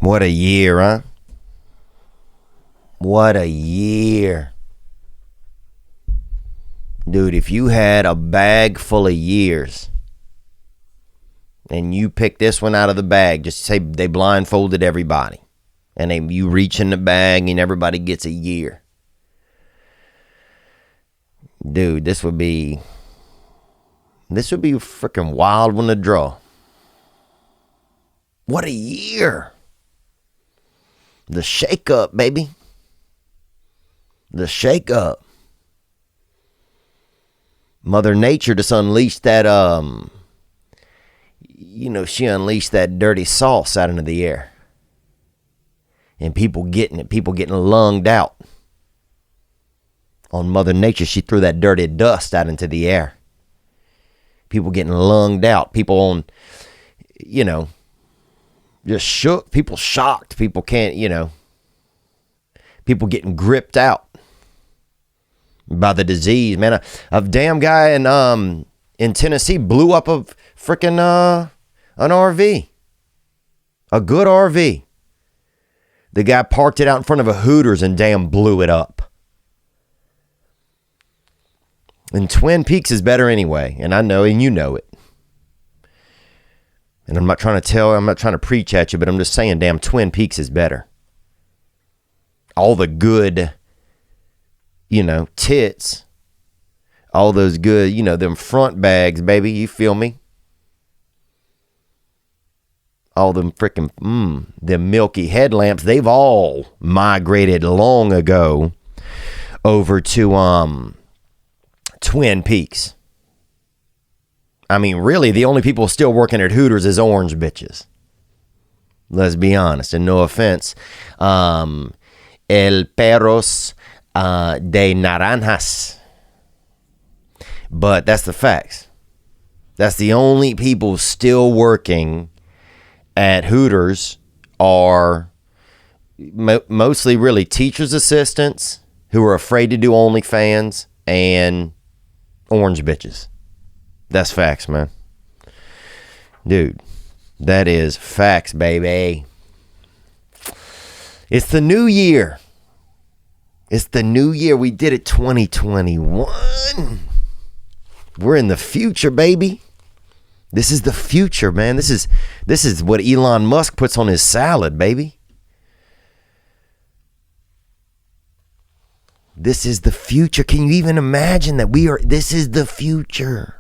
What a year, huh? What a year. Dude, if you had a bag full of years and you pick this one out of the bag, just say they blindfolded everybody and you reach in the bag and everybody gets a year. Dude, this would be a freaking wild one to draw. What a year. The shake-up, baby. The shake-up. Mother Nature just unleashed that, she unleashed that dirty sauce out into the air. And people getting it. People getting lunged out. On Mother Nature, she threw that dirty dust out into the air. People getting lunged out. People on, just shook. People shocked. People can't, people getting gripped out by the disease. Man, a damn guy in Tennessee blew up a freaking an RV. A good RV. The guy parked it out in front of a Hooters and damn blew it up. And Twin Peaks is better anyway. And I know, and you know it. And I'm not trying to preach at you, but I'm just saying, damn, Twin Peaks is better. All the good, tits. All those good, them front bags, baby. You feel me? All them freaking, them milky headlamps, they've all migrated long ago over to, Twin Peaks. I mean, really, the only people still working at Hooters is orange bitches. Let's be honest, and no offense. El perros de naranjas. But that's the facts. That's the only people still working at Hooters are mostly really teachers' assistants who are afraid to do OnlyFans and orange bitches. That's facts, man. Dude, that is facts, baby. It's the new year. It's the new year. We did it 2021. We're in the future, baby. This is the future, man. This is what Elon Musk puts on his salad, baby. This is the future. Can you even imagine that this is the future?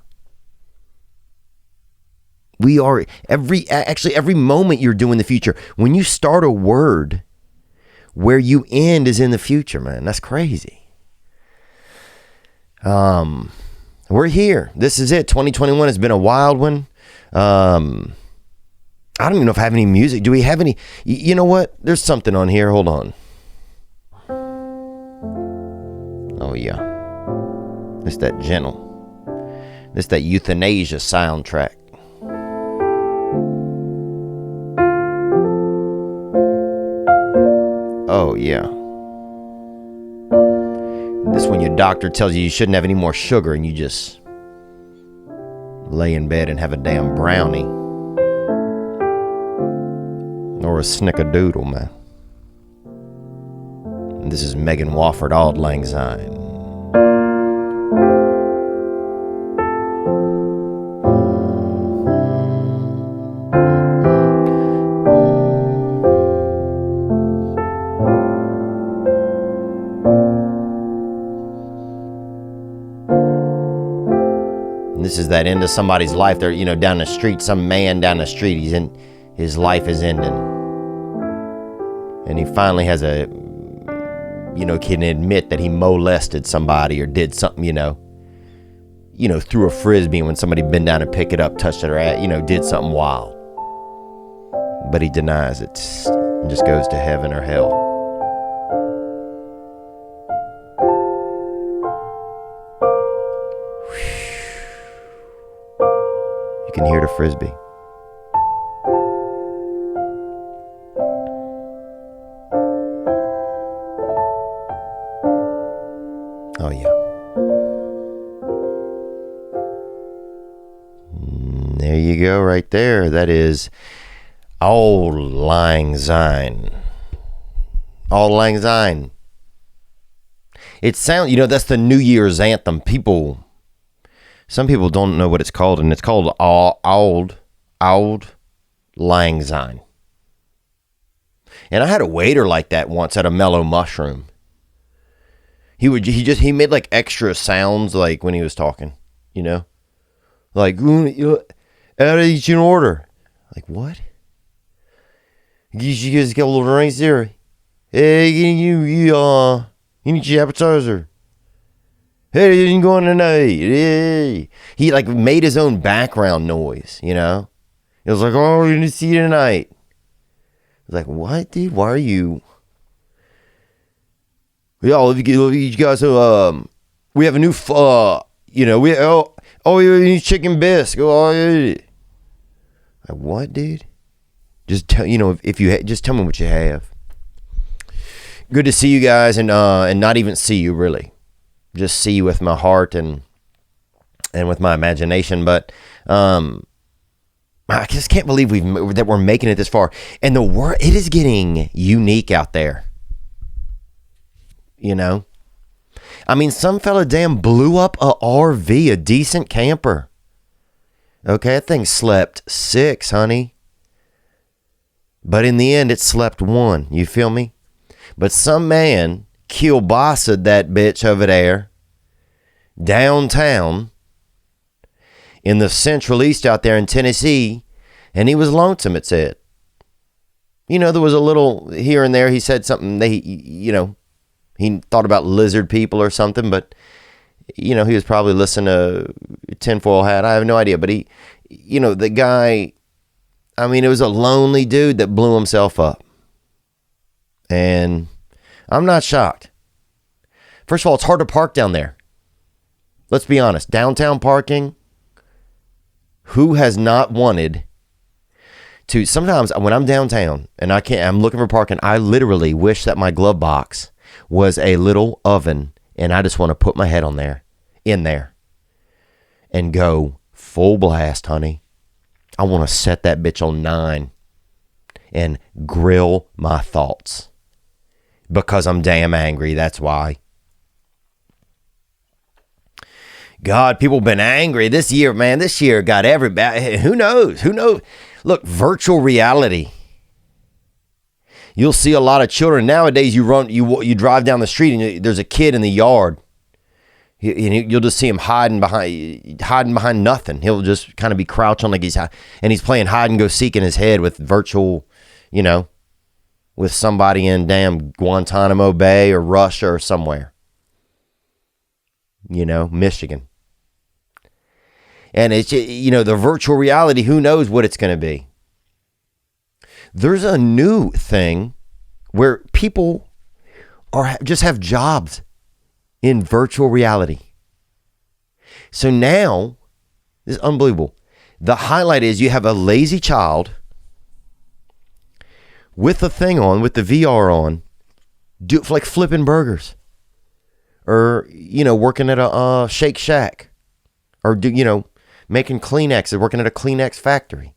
We are every moment you're doing the future. When you start a word, where you end is in the future, man. That's crazy. We're here. This is it. 2021 has been a wild one. I don't even know if I have any music. Do we have any? You know what? There's something on here. Hold on. Oh, yeah. It's that gentle. It's that euthanasia soundtrack. Oh, yeah. This when your doctor tells you shouldn't have any more sugar and you just lay in bed and have a damn brownie. Or a snickerdoodle, man. And this is Megan Wofford, Auld Lang Syne. This is that end of somebody's life. They're, down the street, some man down the street, his life is ending. And he finally has can admit that he molested somebody or did something, threw a frisbee when somebody bent down and picked it up, touched it, or, did something wild. But he denies it and just goes to heaven or hell. You can hear the frisbee. Oh, yeah. There you go, right there. That is Auld Lang Syne. Auld Lang Syne. It sounds, that's the New Year's anthem. Some people don't know what it's called, and it's called Auld Lang Syne. And I had a waiter like that once at a Mellow Mushroom. He made like extra sounds like when he was talking, like, how to eat your order. Like, what? You guys got a little drinks there. Hey, you need your appetizer. Hey, you going tonight? Hey. He like made his own background noise, It was like, oh, we're gonna see you tonight. I was like, what, dude? Why are you? Yeah, you guys, we have a new, we need chicken bisque. Oh, yeah. Like, what, dude? Just tell, just tell me what you have. Good to see you guys, and not even see you really, just see you with my heart and with my imagination. But I just can't believe that we're making it this far, and it is getting unique out there. I mean, some fella damn blew up a RV, a decent camper. Okay, that thing slept 6, honey. But in the end, it slept 1. You feel me? But some man kielbasa'd that bitch over there, downtown, in the Central East out there in Tennessee, and he was lonesome, it said. There was a little here and there. He said something, he thought about lizard people or something, but, he was probably listening to Tinfoil Hat. I have no idea. But the guy, I mean, it was a lonely dude that blew himself up. And I'm not shocked. First of all, it's hard to park down there. Let's be honest. Downtown parking, who has not wanted to? Sometimes when I'm downtown and I'm looking for parking, I literally wish that my glove box was a little oven, and I just want to put my head in there and go full blast, honey. I want to set that bitch on 9 and grill my thoughts because I'm damn angry. That's why. God, people have been angry this year, man. This year got everybody. Who knows? Look, virtual reality. You'll see a lot of children nowadays. You drive down the street and there's a kid in the yard. You'll just see him hiding behind nothing. He'll just kind of be crouching like he's playing hide and go seek in his head with virtual, with somebody in damn Guantanamo Bay or Russia or somewhere. Michigan. And it's, the virtual reality, who knows what it's going to be. There's a new thing where people just have jobs in virtual reality. So now, this is unbelievable. The highlight is you have a lazy child with the thing on, with the VR on, like flipping burgers. Or, working at a Shake Shack. Or, making Kleenex, working at a Kleenex factory.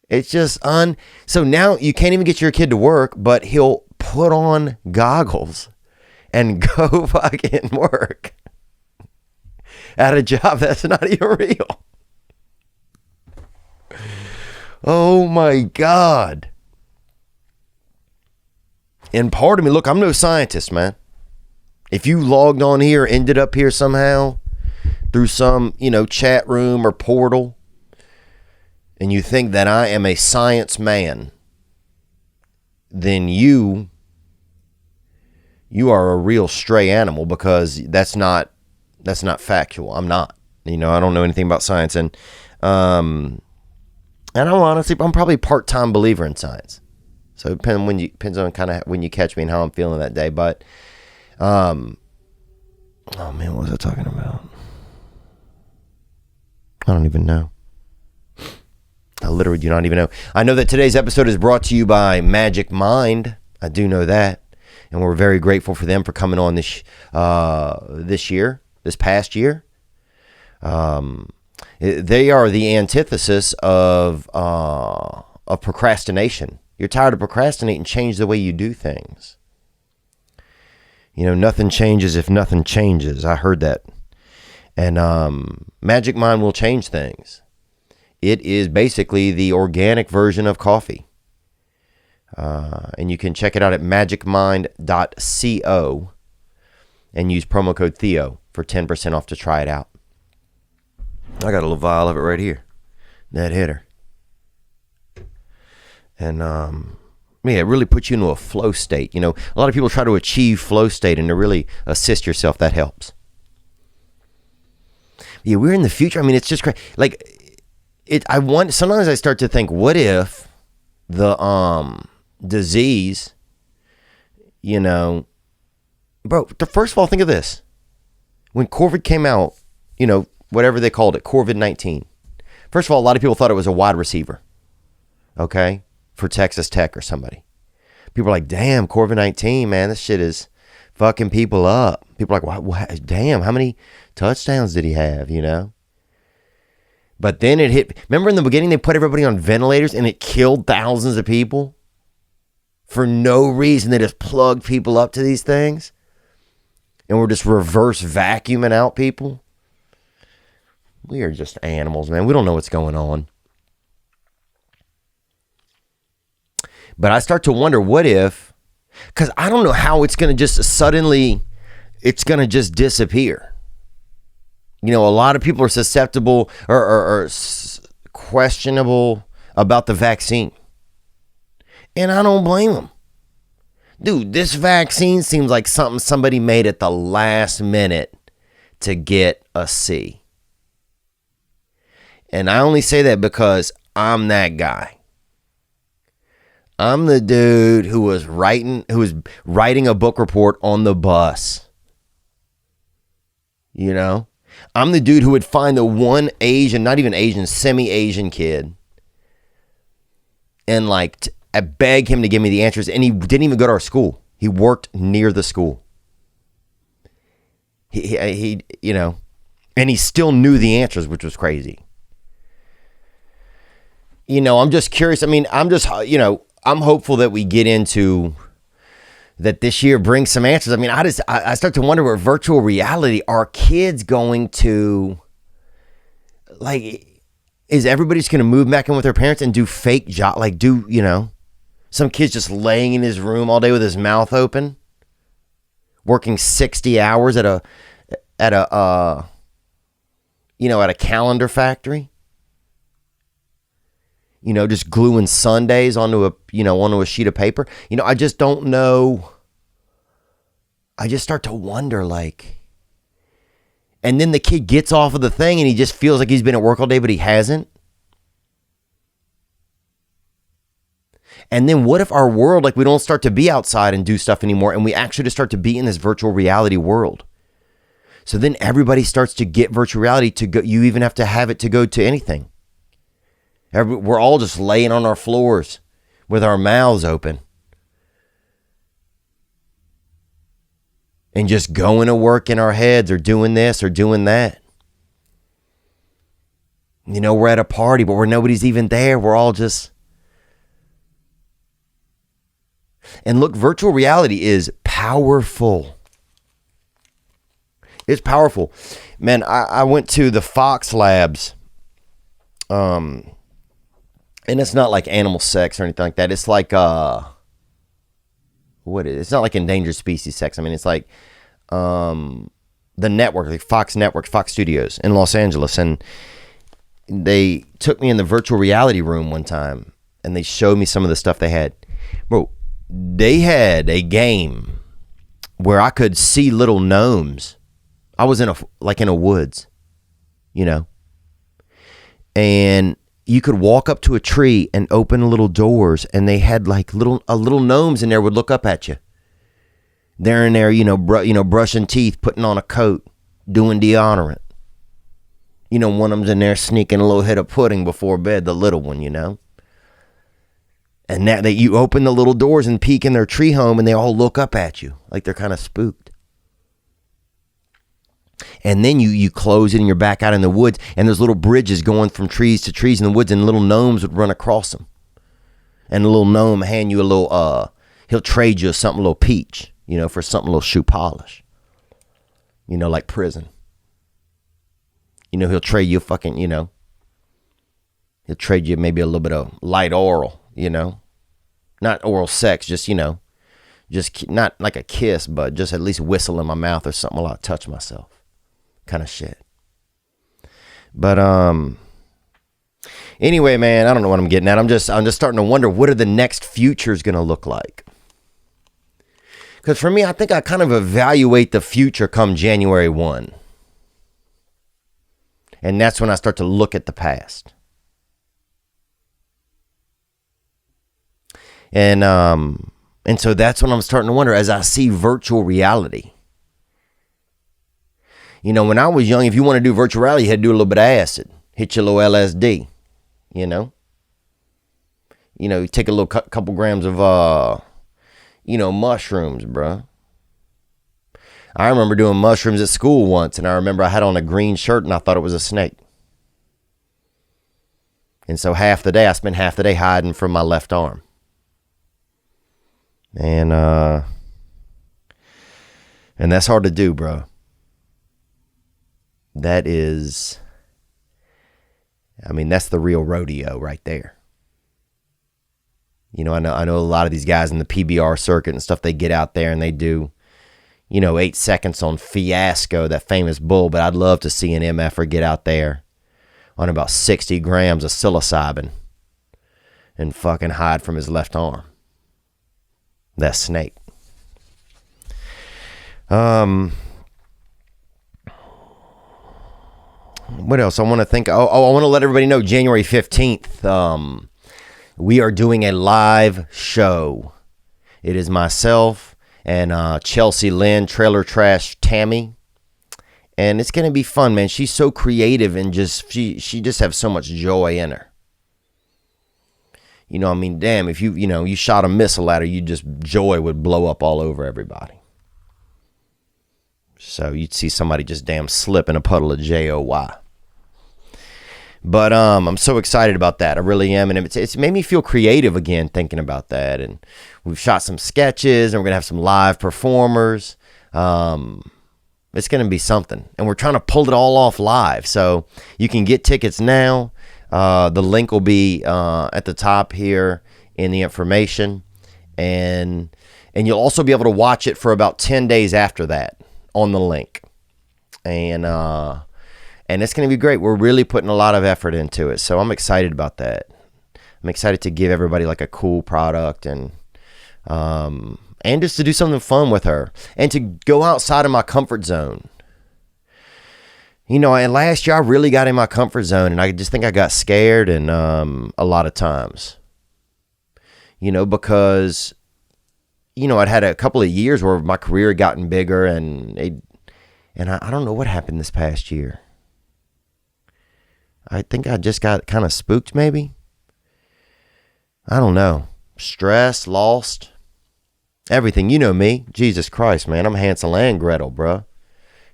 It's just so now you can't even get your kid to work, but he'll put on goggles and go fucking work at a job that's not even real. Oh my God. And part of me, look, I'm no scientist, man. If you logged on here, ended up here somehow through some, chat room or portal, and you think that I am a science man, then you are a real stray animal, because that's not factual. I'm not. I don't know anything about science, and I'm probably a part-time believer in science. So it depends on kind of when you catch me and how I'm feeling that day. But oh man, what was I talking about? I don't even know. I literally do not even know. I know that today's episode is brought to you by Magic Mind. I do know that. And we're very grateful for them for coming on this past year. And They are the antithesis of procrastination. You're tired of procrastinating, change the way you do things. Nothing changes if nothing changes. I heard that. And Magic Mind will change things. It is basically the organic version of coffee. And you can check it out at magicmind.co and use promo code Theo for 10% off to try it out. I got a little vial of it right here. That hitter. And it really puts you into a flow state. A lot of people try to achieve flow state, and to really assist yourself, that helps. Yeah, we're in the future. I mean, it's just crazy. Sometimes I start to think, what if the disease, bro, first of all, think of this. When COVID came out, whatever they called it, COVID-19. First of all, a lot of people thought it was a wide receiver. Okay? For Texas Tech or somebody. People are like, damn, COVID-19, man, this shit is fucking people up. People are like, what, damn, how many touchdowns did he have, But then it hit. Remember in the beginning, they put everybody on ventilators and it killed thousands of people? For no reason. They just plugged people up to these things. And we're just reverse vacuuming out people. We are just animals, man. We don't know what's going on. But I start to wonder, what if, because I don't know how it's going to just suddenly, it's going to just disappear. A lot of people are susceptible or questionable about the vaccine. And I don't blame them. Dude, this vaccine seems like something somebody made at the last minute to get a C. And I only say that because I'm that guy. I'm the dude who was writing a book report on the bus. I'm the dude who would find the one Asian, not even Asian, semi-Asian kid. And I beg him to give me the answers. And he didn't even go to our school. He worked near the school. He and he still knew the answers, which was crazy. I'm just curious. I mean, I'm hopeful that we get into that this year brings some answers. I mean, I start to wonder, where virtual reality, are kids going to, is everybody just going to move back in with their parents and do fake job? Some kid's just laying in his room all day with his mouth open, working 60 hours at a calendar factory. Just gluing sundaes onto a sheet of paper. I just don't know. I just start to wonder, and then the kid gets off of the thing and he just feels like he's been at work all day, but he hasn't. And then what if our world, we don't start to be outside and do stuff anymore, and we actually just start to be in this virtual reality world? So then everybody starts to get virtual reality to go. You even have to have it to go to anything. We're all just laying on our floors with our mouths open and just going to work in our heads, or doing this or doing that. We're at a party, but nobody's even there. We're all just... And look, virtual reality is powerful. It's powerful. Man, I went to the Fox Labs. And it's not like animal sex or anything like that. It's like, it's not like endangered species sex. I mean, it's like the network, like Fox Network, Fox Studios in Los Angeles. And they took me in the virtual reality room one time, and they showed me some of the stuff they had. Bro, they had a game where I could see little gnomes. I was in a woods, and you could walk up to a tree and open little doors, and they had little gnomes in there would look up at you. They're in there, brushing teeth, putting on a coat, doing deodorant. One of them's in there sneaking a little hit of pudding before bed, the little one, And now that you open the little doors and peek in their tree home, and they all look up at you like they're kind of spooked. And then you close it and you're back out in the woods, and there's little bridges going from trees to trees in the woods, and little gnomes would run across them. And the little gnome hand you a little, he'll trade you something a little peach, for something a little shoe polish. Like prison. He'll trade you fucking, he'll trade you maybe a little bit of light oral, not oral sex, just, just not like a kiss, but just at least whistle in my mouth or something while I touch myself kind of shit. But, anyway, man, I don't know what I'm getting at. I'm just starting to wonder, what are the next futures going to look like? Because for me, I think I kind of evaluate the future come January 1. And that's when I start to look at the past. And so that's when I'm starting to wonder, as I see virtual reality. When I was young, if you want to do virtual reality, you had to do a little bit of acid. Hit your little LSD, you take a little couple grams of, mushrooms, bro. I remember doing mushrooms at school once, and I remember I had on a green shirt, and I thought it was a snake. And so I spent half the day hiding from my left arm. And that's hard to do, bro. That's the real rodeo right there. I know a lot of these guys in the PBR circuit and stuff, they get out there and they do, 8 seconds on Fiasco, that famous bull, but I'd love to see an MFer get out there on about 60 grams of psilocybin and fucking hide from his left arm. That snake. What else? I want to think. I want to let everybody know, January 15th, we are doing a live show. It is myself and Chelsea Lynn, Trailer Trash Tammy. And it's going to be fun, man. She's so creative and she just has so much joy in her. Damn, if you shot a missile at her, joy would blow up all over everybody. So you'd see somebody just damn slip in a puddle of JOY. But I'm so excited about that. I really am. And it's made me feel creative again thinking about that. And we've shot some sketches, and we're going to have some live performers. It's going to be something. And we're trying to pull it all off live. So you can get tickets now. The link will be at the top here in the information. And you'll also be able to watch it for about 10 days after that on the link. And it's going to be great. We're really putting a lot of effort into it. So I'm excited about that. I'm excited to give everybody like a cool product and just to do something fun with her and to go outside of my comfort zone. And last year I really got in my comfort zone, and I just think I got scared and a lot of times, because, I'd had a couple of years where my career had gotten bigger and I don't know what happened this past year. I think I just got kind of spooked, maybe. I don't know. Stress, lost, everything. You know me. Jesus Christ, man. I'm Hansel and Gretel, bruh.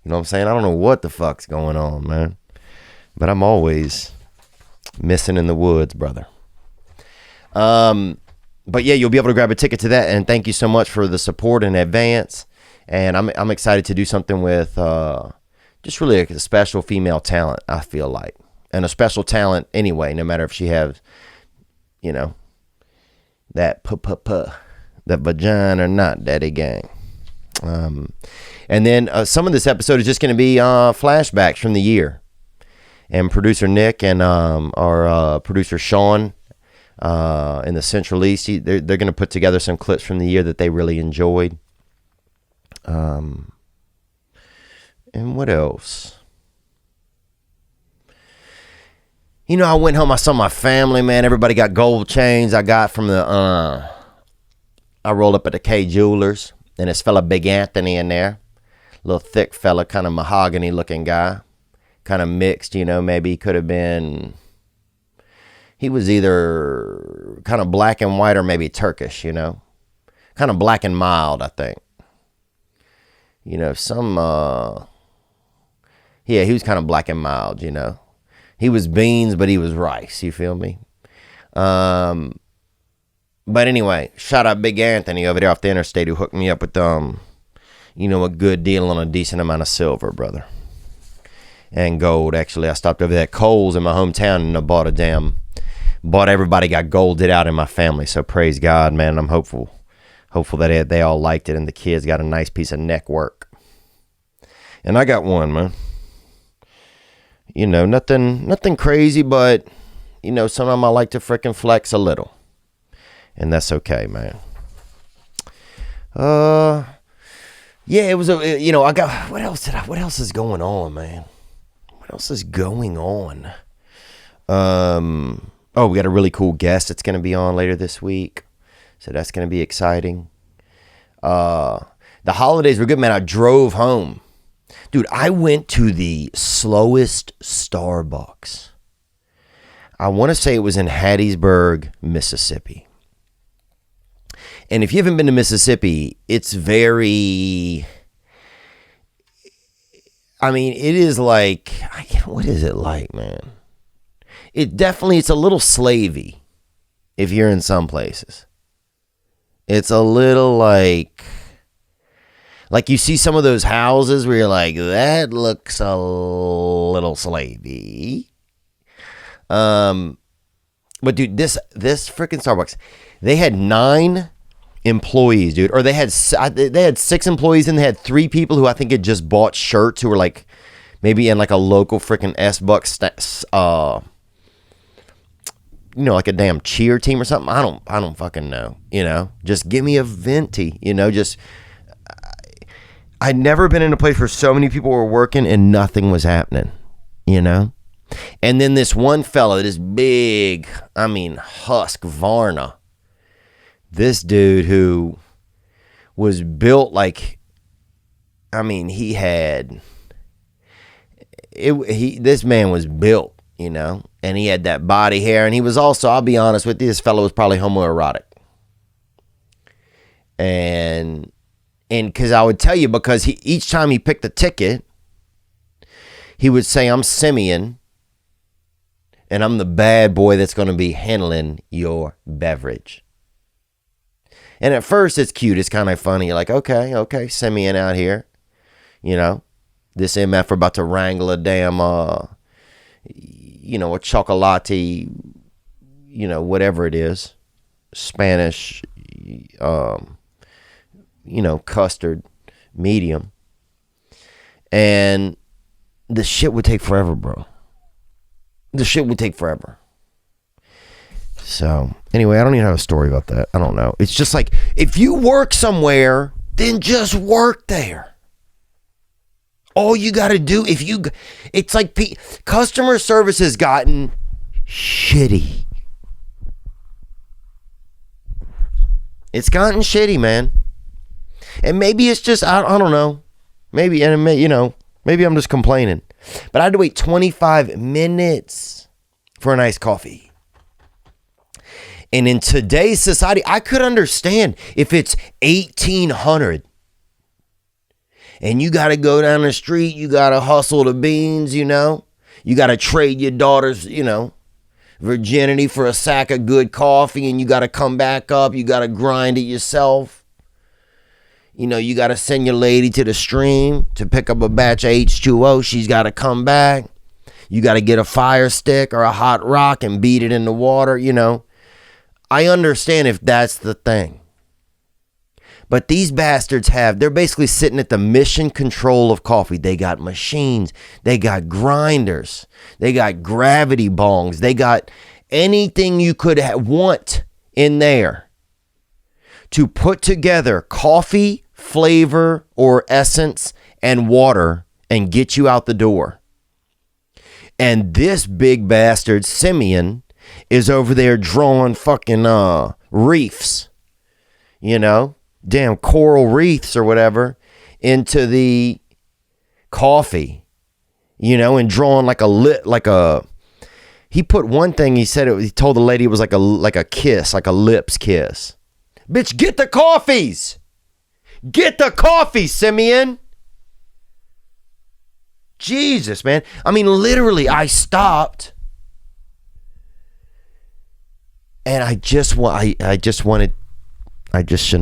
You know what I'm saying? I don't know what the fuck's going on, man. But I'm always missing in the woods, brother. But yeah, you'll be able to grab a ticket to that. And thank you so much for the support in advance. And I'm excited to do something with just really a special female talent, I feel like. And a special talent anyway, no matter if she has, that that vagina or not, daddy gang. And then some of this episode is just going to be flashbacks from the year. And producer Nick and our producer Sean in the Central East, they're going to put together some clips from the year that they really enjoyed. And what else? I went home, I saw my family, man. Everybody got gold chains. I got from I rolled up at the K Jewelers, and this fella Big Anthony in there. Little thick fella, kind of mahogany looking guy. Kind of mixed, maybe he could have been, he was either kind of black and white or maybe Turkish, kind of black and mild, I think. Yeah, he was kind of black and mild, you know. He was beans, but he was rice. You feel me? But anyway, shout out Big Anthony over there off the interstate who hooked me up with, you know, a good deal on a decent amount of silver, brother. And gold, actually. I stopped over there at Kohl's in my hometown and I bought everybody got golded out in my family. So praise God, man. I'm hopeful that they all liked it and the kids got a nice piece of neck work. And I got one, man. You know, nothing crazy, but, you know, sometimes I like to frickin' flex a little. And that's okay, man. Yeah, it was you know, I got, what else is going on, man? What else is going on? Oh, we got a really cool guest that's going to be on later this week. So that's going to be exciting. The holidays were good, man. I drove home. Dude, I went to the slowest Starbucks. I want to say it was in Hattiesburg, Mississippi. And if you haven't been to Mississippi, it's very... I mean, it is like... What is it like, man? It's a little slavey if you're in some places. It's a little like you see some of those houses where you're like, that looks a little slavey. But dude, this freaking Starbucks, they had 9 employees, dude, or they had 6 employees and they had 3 people who I think had just bought shirts who were like maybe in like a local freaking S-Bucks, you know, like a damn cheer team or something. I don't fucking know, you know, just give me a venti, you know, just, I'd never been in a place where so many people were working and nothing was happening, you know? And then this one fella, this big, I mean, Husk Varna, this dude who was built like, I mean, this man was built, you know, and he had that body hair, and he was also, I'll be honest with you, this fellow was probably homoerotic. And because I would tell you, because each time he picked the ticket, he would say, I'm Simeon, and I'm the bad boy that's going to be handling your beverage. And at first, it's cute. It's kind of funny. You're like, okay, Simeon out here. You know, this MF about to wrangle a damn, you know, a chocolate, you know, whatever it is, Spanish, you know, custard, medium. And the shit would take forever, bro. The shit would take forever. So, anyway, I don't even have a story about that. I don't know. It's just like, if you work somewhere, then just work there. All you got to do, it's like customer service has gotten shitty. It's gotten shitty, man. And maybe it's just, I don't know. Maybe, and it may, you know, maybe I'm just complaining. But I had to wait 25 minutes for a nice coffee. And in today's society, I could understand if it's 1800 and you got to go down the street, you got to hustle the beans, you know. You got to trade your daughter's, you know, virginity for a sack of good coffee, and you got to come back up. You got to grind it yourself. You know, you got to send your lady to the stream to pick up a batch of H2O. She's got to come back. You got to get a fire stick or a hot rock and beat it in the water, you know. I understand if that's the thing. But these bastards they're basically sitting at the mission control of coffee. They got machines. They got grinders. They got gravity bongs. They got anything you could want in there to put together coffee, flavor, or essence, and water and get you out the door. And this big bastard, Simeon, is over there drawing fucking reefs, you know, damn coral reefs or whatever into the coffee, you know, and drawing he put one thing, he told the lady it was like a kiss, like a lips kiss. Bitch, get the coffees. Get the coffee, Simeon. Jesus, man. I mean, literally, I stopped. And I just shouldn't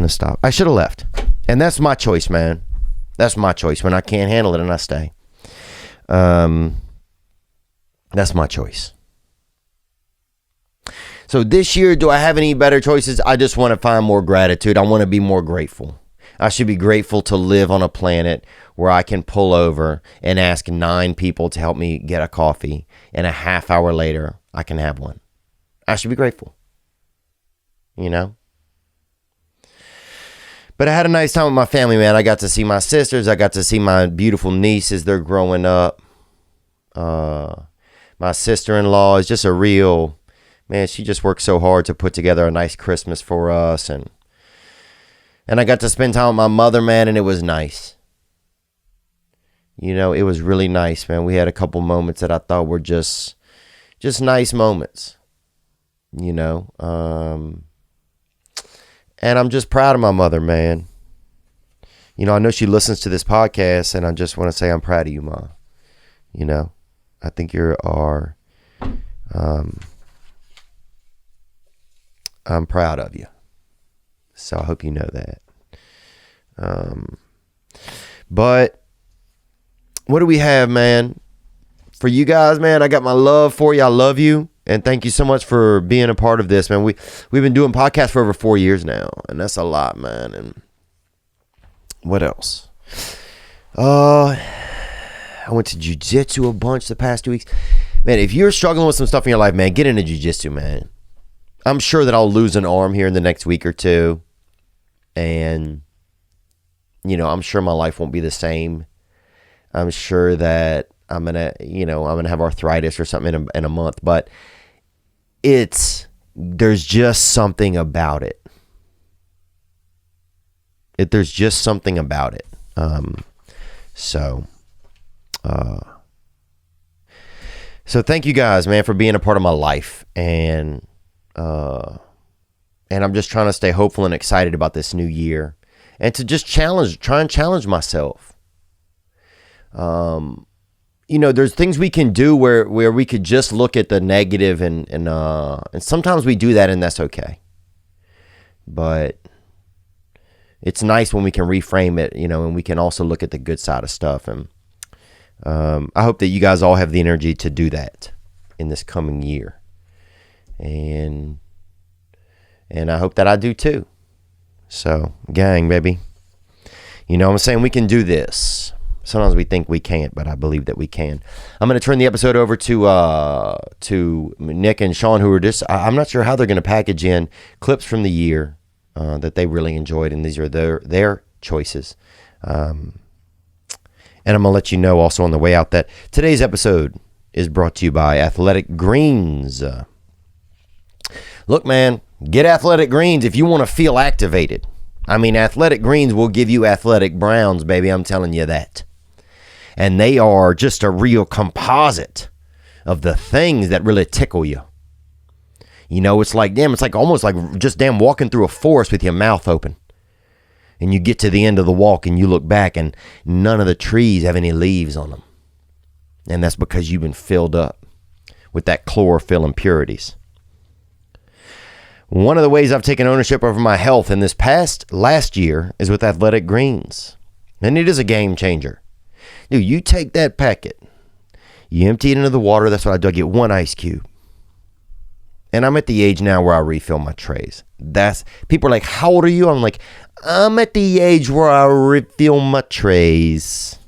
have stopped. I should have left. And that's my choice, man. That's my choice. When I can't handle it and I stay. That's my choice. So this year, do I have any better choices? I just want to find more gratitude. I want to be more grateful. I should be grateful to live on a planet where I can pull over and ask 9 people to help me get a coffee, and a half hour later, I can have one. I should be grateful. You know? But I had a nice time with my family, man. I got to see my sisters. I got to see my beautiful nieces. They're growing up. My sister-in-law is just a real... Man, she just worked so hard to put together a nice Christmas for us. And I got to spend time with my mother, man, and it was nice. You know, it was really nice, man. We had a couple moments that I thought were just nice moments. You know, and I'm just proud of my mother, man. You know, I know she listens to this podcast, and I just want to say I'm proud of you, Ma. You know, I think I'm proud of you. So I hope you know that. But what do we have, man? For you guys, man, I got my love for you. I love you. And thank you so much for being a part of this, man. We've been doing podcasts for over 4 years now. And that's a lot, man. And what else? I went to jiu-jitsu a bunch the past 2 weeks. Man, if you're struggling with some stuff in your life, man, get into jiu-jitsu, man. I'm sure that I'll lose an arm here in the next week or two. And, you know, I'm sure my life won't be the same. I'm sure that I'm going to have arthritis or something in a month. But there's just something about it. There's just something about it. So thank you guys, man, for being a part of my life. And I'm just trying to stay hopeful and excited about this new year, and to just try and challenge myself. You know, there's things we can do where we could just look at the negative and sometimes we do that, and that's okay. But it's nice when we can reframe it, you know, and we can also look at the good side of stuff. And I hope that you guys all have the energy to do that in this coming year. And I hope that I do too. So, gang, baby. You know what I'm saying? We can do this. Sometimes we think we can't, but I believe that we can. I'm going to turn the episode over to Nick and Sean, who are I'm not sure how they're going to package in clips from the year that they really enjoyed, and these are their choices. And I'm going to let you know also on the way out that today's episode is brought to you by Athletic Greens. Look, man, get Athletic Greens if you want to feel activated. I mean, Athletic Greens will give you athletic browns, baby. I'm telling you that. And they are just a real composite of the things that really tickle you. You know, it's like almost like just walking through a forest with your mouth open. And you get to the end of the walk and you look back and none of the trees have any leaves on them. And that's because you've been filled up with that chlorophyll impurities. One of the ways I've taken ownership over my health in this last year is with Athletic Greens. And it is a game changer. Dude, you take that packet, you empty it into the water. That's what I do. I get 1 ice cube. And I'm at the age now where I refill my trays. People are like, how old are you? I'm like, I'm at the age where I refill my trays.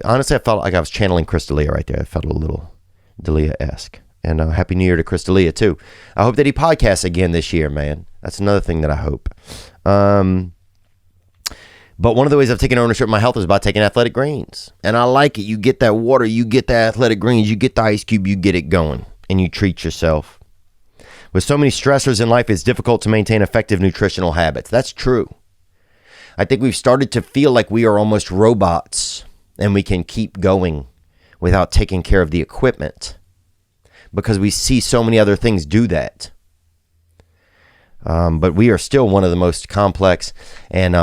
Honestly, I felt like I was channeling Chris D'Elia right there. I felt a little D'Elia-esque. And Happy New Year to Chris D'Elia, too. I hope that he podcasts again this year, man. That's another thing that I hope. But one of the ways I've taken ownership of my health is by taking Athletic Greens. And I like it. You get that water, you get the Athletic Greens, you get the ice cube, you get it going. And you treat yourself. With so many stressors in life, it's difficult to maintain effective nutritional habits. That's true. I think we've started to feel like we are almost robots and we can keep going without taking care of the equipment because we see so many other things do that. But we are still one of the most complex and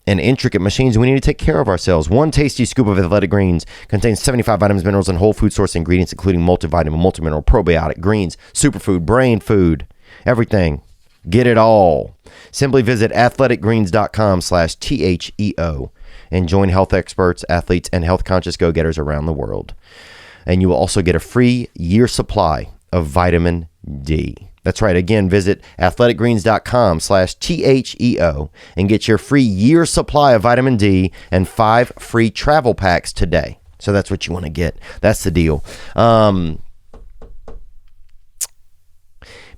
and intricate machines, we need to take care of ourselves. One tasty scoop of Athletic Greens contains 75 vitamins, minerals, and whole food source ingredients, including multivitamin, multimineral, probiotic, greens, superfood, brain food, everything. Get it all. Simply visit athleticgreens.com/THEO and join health experts, athletes, and health-conscious go-getters around the world. And you will also get a free year supply of vitamin D. That's right. Again, visit athleticgreens.com/THEO and get your free year supply of vitamin D and 5 free travel packs today. So that's what you want to get. That's the deal.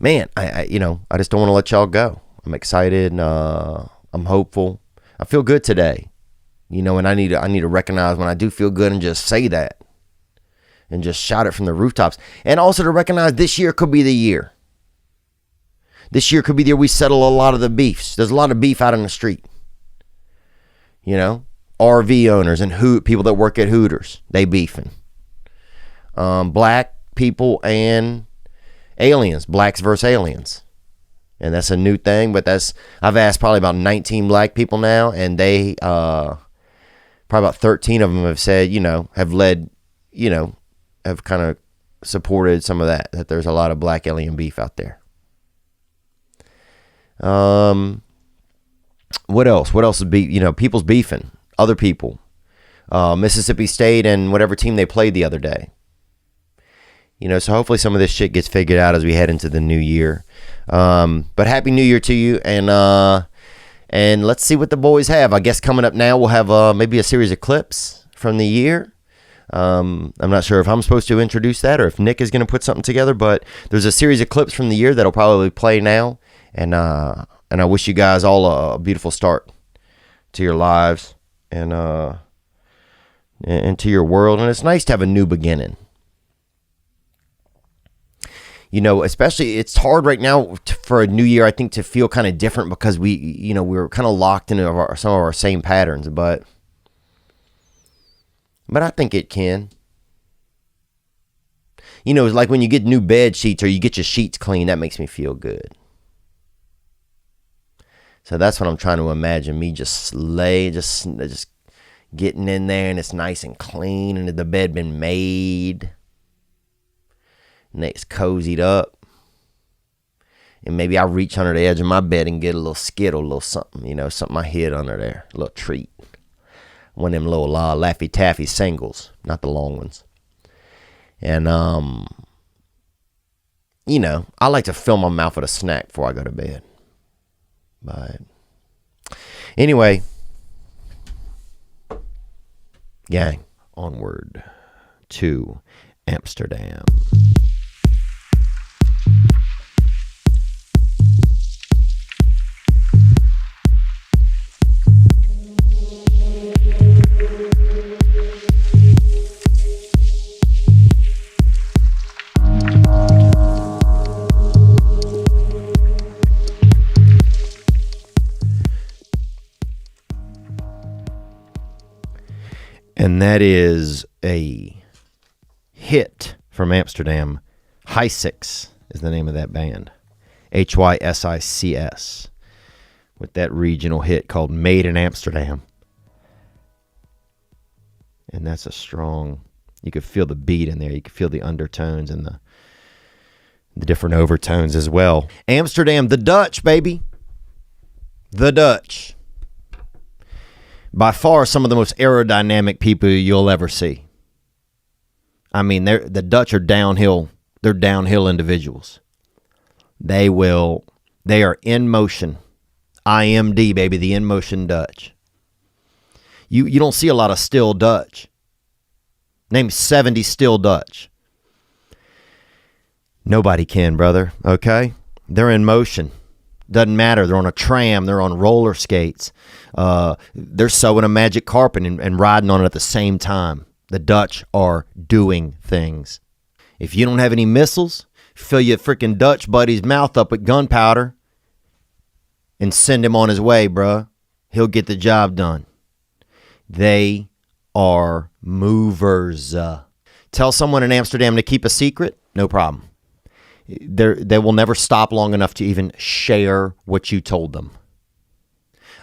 Man, I just don't want to let y'all go. I'm excited. I'm hopeful. I feel good today. And I need to recognize when I do feel good and just say that and just shout it from the rooftops. And also to recognize this year could be the year. This year could be the year we settle a lot of the beefs. There's a lot of beef out in the street. RV owners and people that work at Hooters, they beefing. Black people and aliens, blacks versus aliens. And that's a new thing, but I've asked probably about 19 black people now, and they, probably about 13 of them have said, have led, have kind of supported some of that there's a lot of black alien beef out there. What else? What else is people's beefing? Other people. Mississippi State and whatever team they played the other day. So hopefully some of this shit gets figured out as we head into the new year. But Happy New Year to you, and let's see what the boys have. I guess coming up now we'll have maybe a series of clips from the year. I'm not sure if I'm supposed to introduce that or if Nick is going to put something together, but there's a series of clips from the year that'll probably play now. And I wish you guys all a beautiful start to your lives and to your world. And it's nice to have a new beginning. Especially it's hard right now for a new year, I think, to feel kind of different because we're kind of locked into some of our same patterns. But I think it can. It's like when you get new bed sheets or you get your sheets clean, that makes me feel good. So that's what I'm trying to imagine. Me just getting in there and it's nice and clean and the bed been made. And it's cozied up. And maybe I reach under the edge of my bed and get a little skittle, a little something, something I hid under there. A little treat. One of them little Laffy Taffy singles, not the long ones. And, I like to fill my mouth with a snack before I go to bed. But anyway, gang, onward to Amsterdam. And that is a hit from Amsterdam. Hysix is the name of that band. Hysicks. With that regional hit called Made in Amsterdam. And that's a strong, you could feel the beat in there. You could feel the undertones and the different overtones as well. Amsterdam, the Dutch, baby. The Dutch. By far some of the most aerodynamic people you'll ever see. I mean, the Dutch are downhill. They're downhill individuals. They are in motion. IMD, baby, the in motion Dutch. You don't see a lot of still Dutch. Name 70 still Dutch. Nobody can, brother, okay? They're in motion. Doesn't matter. They're on a tram. They're on roller skates. They're sewing a magic carpet and riding on it at the same time. The Dutch are doing things. If you don't have any missiles, fill your freaking Dutch buddy's mouth up with gunpowder and send him on his way, bruh. He'll get the job done. They are movers. Tell someone in Amsterdam to keep a secret, no problem. They will never stop long enough to even share what you told them.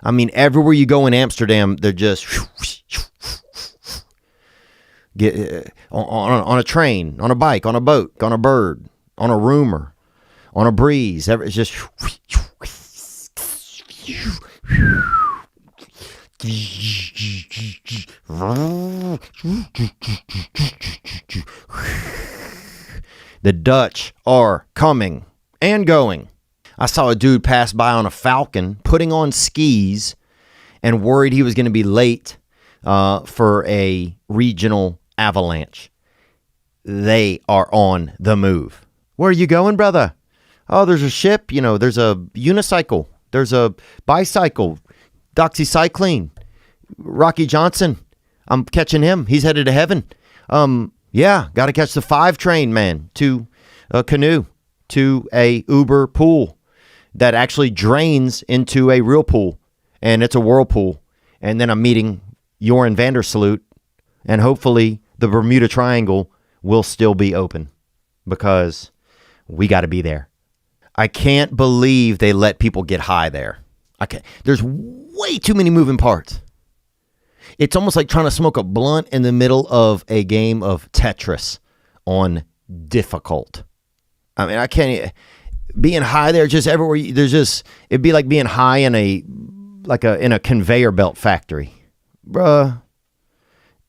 I mean, everywhere you go in Amsterdam, they're just get on a train, on a bike, on a boat, on a bird, on a rumor, on a breeze. It's just the Dutch are coming and going. I saw a dude pass by on a Falcon putting on skis and worried he was going to be late for a regional avalanche. They are on the move. Where are you going, brother? Oh, there's a ship. You know, there's a unicycle. There's a bicycle. Doxycycline. Rocky Johnson. I'm catching him. He's headed to heaven. Yeah, got to catch the 5 train, man, to a canoe, to a Uber pool that actually drains into a real pool, and it's a whirlpool. And then I'm meeting Joran Vandersloot, and hopefully the Bermuda Triangle will still be open because we got to be there. I can't believe they let people get high there. There's way too many moving parts. It's almost like trying to smoke a blunt in the middle of a game of Tetris on difficult. I mean, I can't. Being high there, just everywhere. It'd be like being high in a conveyor belt factory, bruh.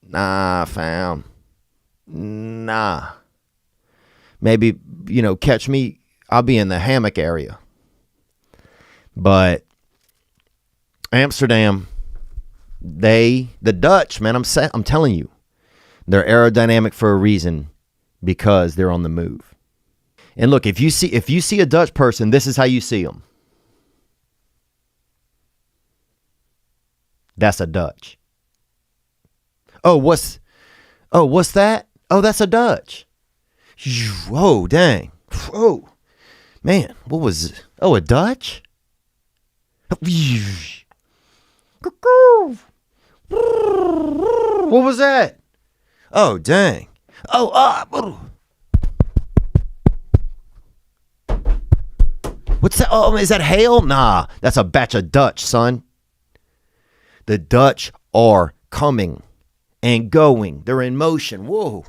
Nah, fam. Nah. Maybe, catch me. I'll be in the hammock area. But Amsterdam, the Dutch, man, I'm telling you, they're aerodynamic for a reason because they're on the move. And look, if you see a Dutch person, this is how you see them. That's a Dutch. Oh, what's that? Oh, that's a Dutch. Whoa, dang. Whoa. Man, what was it? Oh, a Dutch? What was that? Oh, dang. What's that? Oh, is that hail? Nah, that's a batch of Dutch, son. The Dutch are coming and going. They're in motion. Whoa.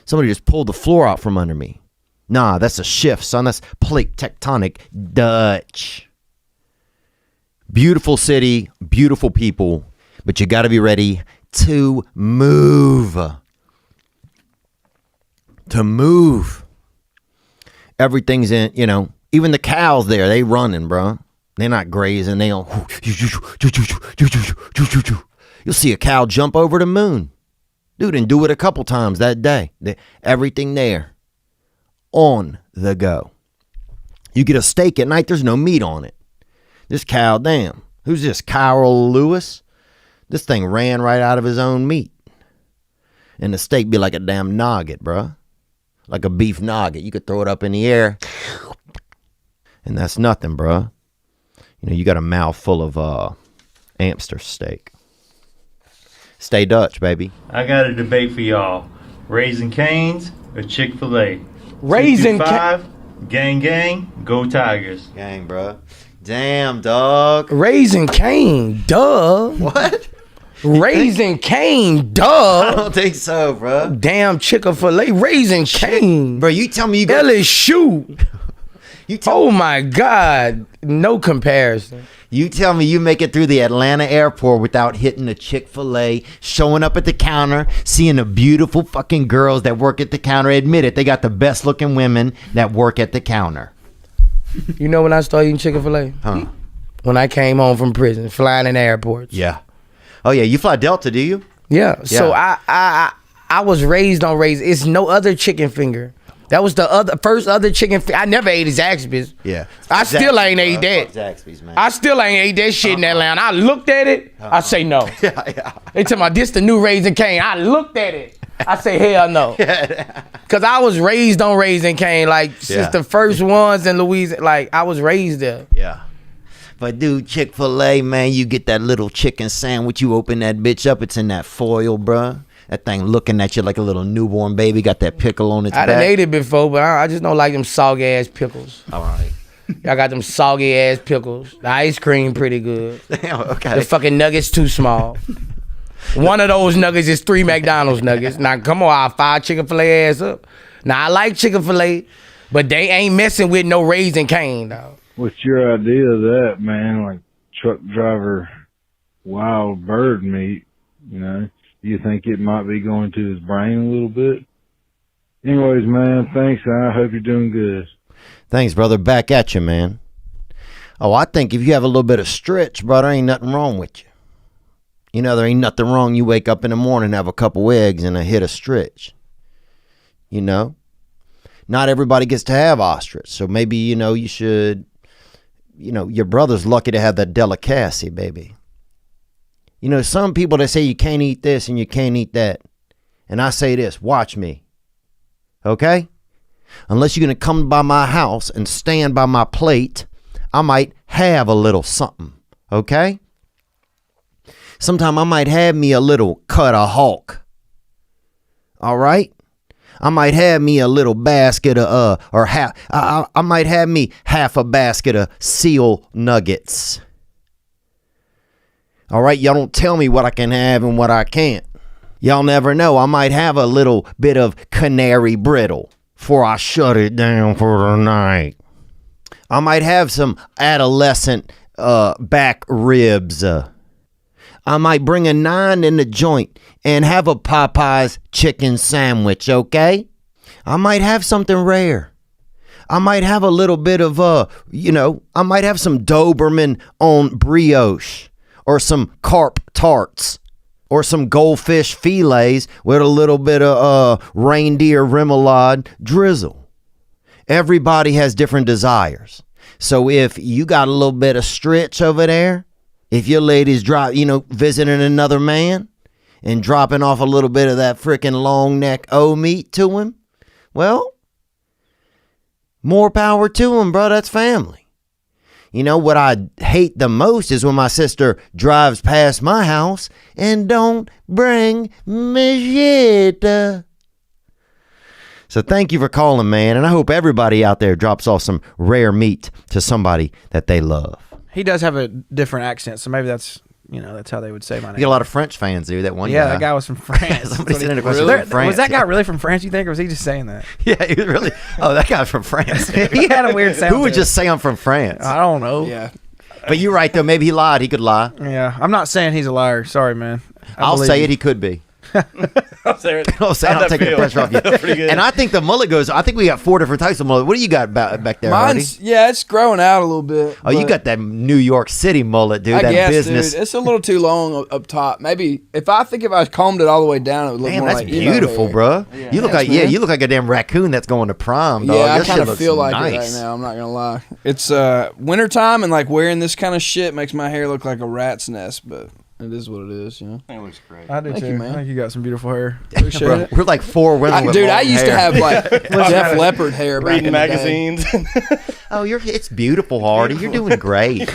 Somebody just pulled the floor out from under me. Nah, that's a shift, son. That's plate tectonic Dutch. Beautiful city, beautiful people, but you got to be ready to move. To move. Everything's in, even the cows there, they running, bro. They're not grazing. They don't. You'll see a cow jump over the moon. Dude, and do it a couple times that day. Everything there. On the go. You get a steak at night, there's no meat on it. This cow, damn. Who's this? Carl Lewis? This thing ran right out of his own meat. And the steak be like a damn nugget, bro. Like a beef nugget. You could throw it up in the air. And that's nothing, bro. You got a mouth full of Amster steak. Stay Dutch, baby. I got a debate for y'all. Raising Cane's or Chick-fil-A? Raising Gang, gang, go Tigers. Gang, bro. Damn, dog. Raising Cane, duh. What? Raising Cane, duh. I don't think so, bro. Damn Chick-fil-A, Raising Cane. Bro, you tell me you got LSU. Oh my God, no comparison. You tell me you make it through the Atlanta airport without hitting a Chick-fil-A, showing up at the counter, seeing the beautiful fucking girls that work at the counter. Admit it, they got the best looking women that work at the counter. You know when I started eating Chick-fil-A? Huh? When I came home from prison, flying in airports. Yeah. Oh yeah, you fly Delta, do you? Yeah. So I was raised on It's no other chicken finger. That was the first chicken. I never ate Zaxby's. Yeah. I still ain't ate that. Zaxby's, man. I still ain't ate that shit in Atlanta. I looked at it. I say no. Yeah. They tell me this the new Raising Cane. I looked at it. I say hell no. Cause I was raised on Raising Cane. Since the first ones in Louisiana. I was raised there. Yeah. But dude, Chick-fil-A, man, you get that little chicken sandwich. You open that bitch up. It's in that foil, bruh. That thing looking at you like a little newborn baby. Got that pickle on its back. I done ate it before, but I just don't like them soggy ass pickles. All right. Y'all got them soggy ass pickles. The ice cream pretty good. Damn, okay. The fucking nuggets too small. One of those nuggets is 3 McDonald's nuggets. Now come on, I'll fire Chick-fil-A ass up. Now I like Chick-fil-A, but they ain't messing with no Raising Cane, dog. What's your idea of that, man? Like truck driver wild bird meat, you know? Do you think it might be going to his brain a little bit? Anyways, man, thanks. I hope you're doing good. Thanks, brother. Back at you, man. Oh, I think if you have a little bit of stretch, brother, ain't nothing wrong with you. You know, there ain't nothing wrong. You wake up in the morning, have a couple eggs, and a hit of stretch. You know? Not everybody gets to have ostrich. So maybe, you know, you should, you know, your brother's lucky to have that delicacy, baby. You know, some people that say you can't eat this and you can't eat that. And I say this, watch me. Okay? Unless you're going to come by my house and stand by my plate, I might have a little something. Okay? Sometime I might have me a little cut of hawk. All right? I might have me a little basket of, or half, I might have me half a basket of seal nuggets. All right? Y'all don't tell me what I can have and what I can't. Y'all never know. I might have a little bit of canary brittle before I shut it down for the night. I might have some adolescent back ribs. I might bring a 9 in the joint and have a Popeye's chicken sandwich, okay? I might have something rare. I might have a little bit of, I might have some Doberman on brioche or some carp tarts or some goldfish fillets with a little bit of reindeer remoulade drizzle. Everybody has different desires. So if you got a little bit of stretch over there, if your lady's visiting another man and dropping off a little bit of that freaking long neck O meat to him, well, more power to him, bro. That's family. You know, what I hate the most is when my sister drives past my house and don't bring me shit. So thank you for calling, man. And I hope everybody out there drops off some rare meat to somebody that they love. He does have a different accent, so maybe that's how they would say my name. You get a lot of French fans, dude. That one guy. Yeah, that guy was from France. Somebody sent in a question Really? from France. Was that guy really from France, you think, or was he just saying that? Yeah, he was really. Oh, that guy's from France. He had a weird sound. Who would to it. just say I'm from France? I don't know. Yeah. But you're right, though. Maybe he lied. He could lie. Yeah, I'm not saying he's a liar. Sorry, man. I'll say it. He could be. I'll say it. I'll take the pressure off you. And I think the mullet goes. I think we got 4 different types of mullet. What do you got back there, Mine's, Hardy? yeah, it's growing out a little bit. Oh, you got that New York City mullet, dude. I That guess, business. dude. It's a little too long up top. Maybe if I combed it all the way down, it would look Damn, more that's like emo beautiful, hair. bro. Yeah. You look Thanks, like man. you look like a damn raccoon that's going to prom, dog. Yeah, I Your kind shit of looks feel like it nice. right now. I'm not gonna lie. It's wintertime and like wearing this kind of shit makes my hair look like a rat's nest, but it is what it is, you know. That looks great. I do Thank too. you, man. I think you got some beautiful hair. Appreciate Bro, it. we're like 4 women with Dude, I long used to hair. have like Def Leppard hair back Reading in the day. magazines. Oh, it's beautiful, Hardy. You're doing great.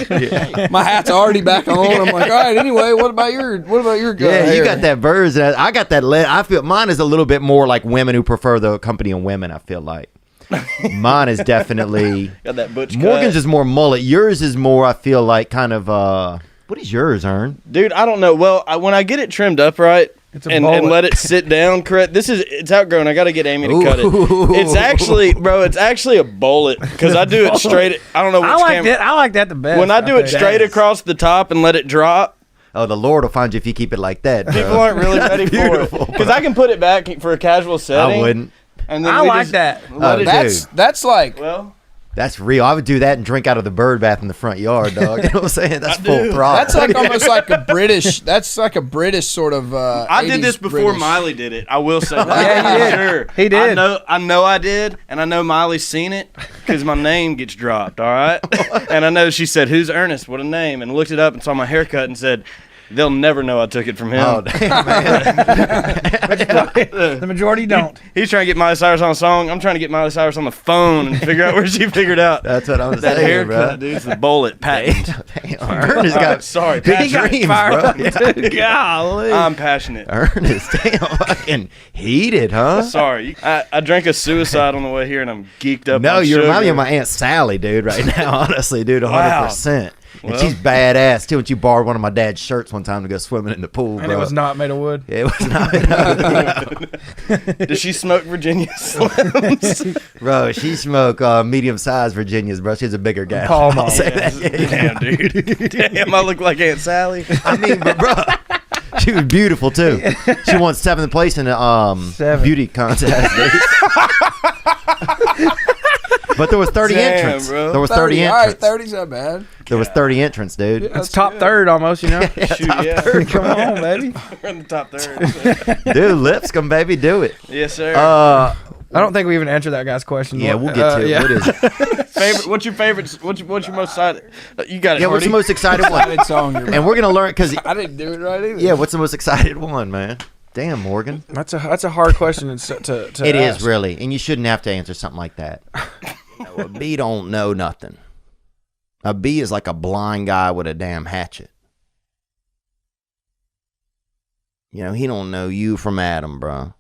My hat's already back on. I'm like, all right. Anyway, what about your Yeah, hair? you got that birds. I got that. I feel mine is a little bit more like women who prefer the company of women. I feel like mine is definitely. Got that butch Morgan's cut. is more mullet. Yours is more. I feel like kind of. What is yours, Ern? Dude, I don't know. Well, when I get it trimmed up right and let it sit down correct, it's outgrown. I got to get Amy to cut it. It's actually, bro, it's actually a bullet because I do it straight. I don't know which I like that the best. When I do it straight across the top and let it drop, Oh, the Lord will find you if you keep it like that. Bro. people aren't really ready for it. Because I can put it back for a casual setting. I wouldn't. And then I we like just that. let it- That's like Well, That's real. I would do that and drink out of the bird bath in the front yard, dog. You know what I'm saying? That's full throttle. that's like almost like a British. That's like a British sort of. I did 80s this before British. Miley did it. I will say that. Yeah, he did. Sure. He did. I know I did, and I know Miley's seen it because my name gets dropped, all right? And I know she said, "Who's Ernest? What a name." And looked it up and saw my haircut and said, They'll never know I took it from him. Oh, damn, man. The majority don't. He's trying to get Miley Cyrus on a song. I'm trying to get Miley Cyrus on the phone and figure out where she figured out. That's what I'm That saying, haircut, bro. dude. It's a bullet patent. Ernest got Sorry, big passionate. dreams, bro. Yeah. Golly. I'm passionate. Ernest, damn, fucking heated, huh? Sorry. I drank a suicide on the way here and I'm geeked up. No, on you remind me sugar. of my Aunt Sally, dude, right now. Honestly, dude, 100%. And Well. she's badass, too. And she borrowed one of my dad's shirts one time to go swimming in the pool, bro. And it was not made of wood. It was not. Does she smoke Virginia Slims? Bro, she smoked medium-sized Virginias, bro. She's a bigger gal. Paul Mall. I'll say that. Damn, dude. Damn, I look like Aunt Sally. I mean, but bro, she was beautiful too. She won 7th place in the beauty contest. Dude. But there was 30 Damn, entrants. bro. There was 30 All right, entrants. 30's not bad. There was 30 entrants, dude. That's top third almost, you know? Shoot, yeah. Come on, baby. We're in the top third. Dude, Lipscomb, baby, do it. Yes, sir. I don't think we even answered that guy's question. Yeah, we'll get to it. yeah. What is it? Favorite? What's your favorite? What's your most excited? You got it. Yeah, what's the most excited one? Good song. And we're gonna learn because I didn't do it right either. yeah, what's the most excited one, man? Damn, Morgan. That's a hard question to It is ask. really, and you shouldn't have to answer something like that. No, a bee don't know nothing. A bee is like a blind guy with a damn hatchet. You know, he don't know you from Adam, bro.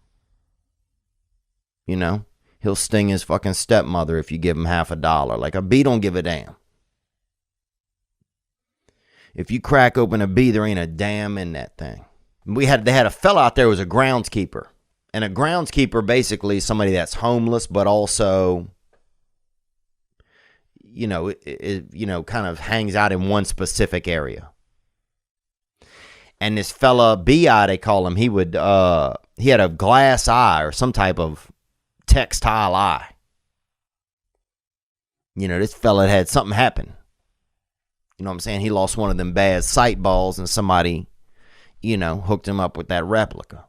You know, he'll sting his fucking stepmother if you give him $50. Like a bee don't give a damn. If you crack open a bee, there ain't a damn in that thing. They had a fella out there who was a groundskeeper. And a groundskeeper basically is somebody that's homeless, but also, you know, kind of hangs out in one specific area. And this fella, B.I., they call him, he had a glass eye or some type of textile eye. You know, this fella had something happen. You know what I'm saying? He lost one of them bad sight balls and somebody, you know, hooked him up with that replica.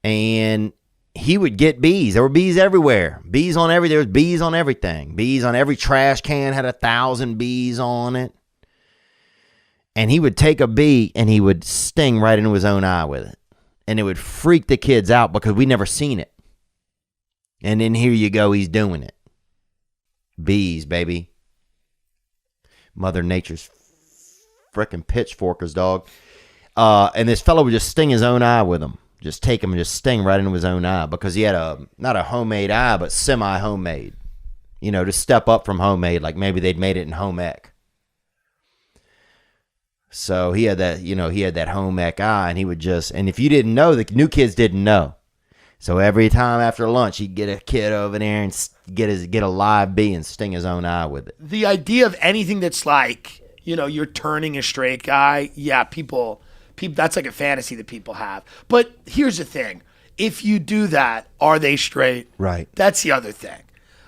And he would get bees. There were bees everywhere. There was bees on everything. Bees on every trash can had 1,000 bees on it. And he would take a bee and he would sting right into his own eye with it. And it would freak the kids out because we never seen it. And then here you go, he's doing it. Bees, baby. Mother Nature's frickin' pitchforkers, dog. And this fellow would just sting his own eye with him. Just take him and just sting right into his own eye because he had not a homemade eye, but semi-homemade. You know, to step up from homemade, like maybe they'd made it in home ec. So he had that home ec eye, and he would and if you didn't know, the new kids didn't know. So every time after lunch, he'd get a kid over there and get a live bee and sting his own eye with it. The idea of anything that's like, you know, you're turning a straight guy, yeah, people, that's like a fantasy that people have. But here's the thing. If you do that, are they straight? Right. That's the other thing.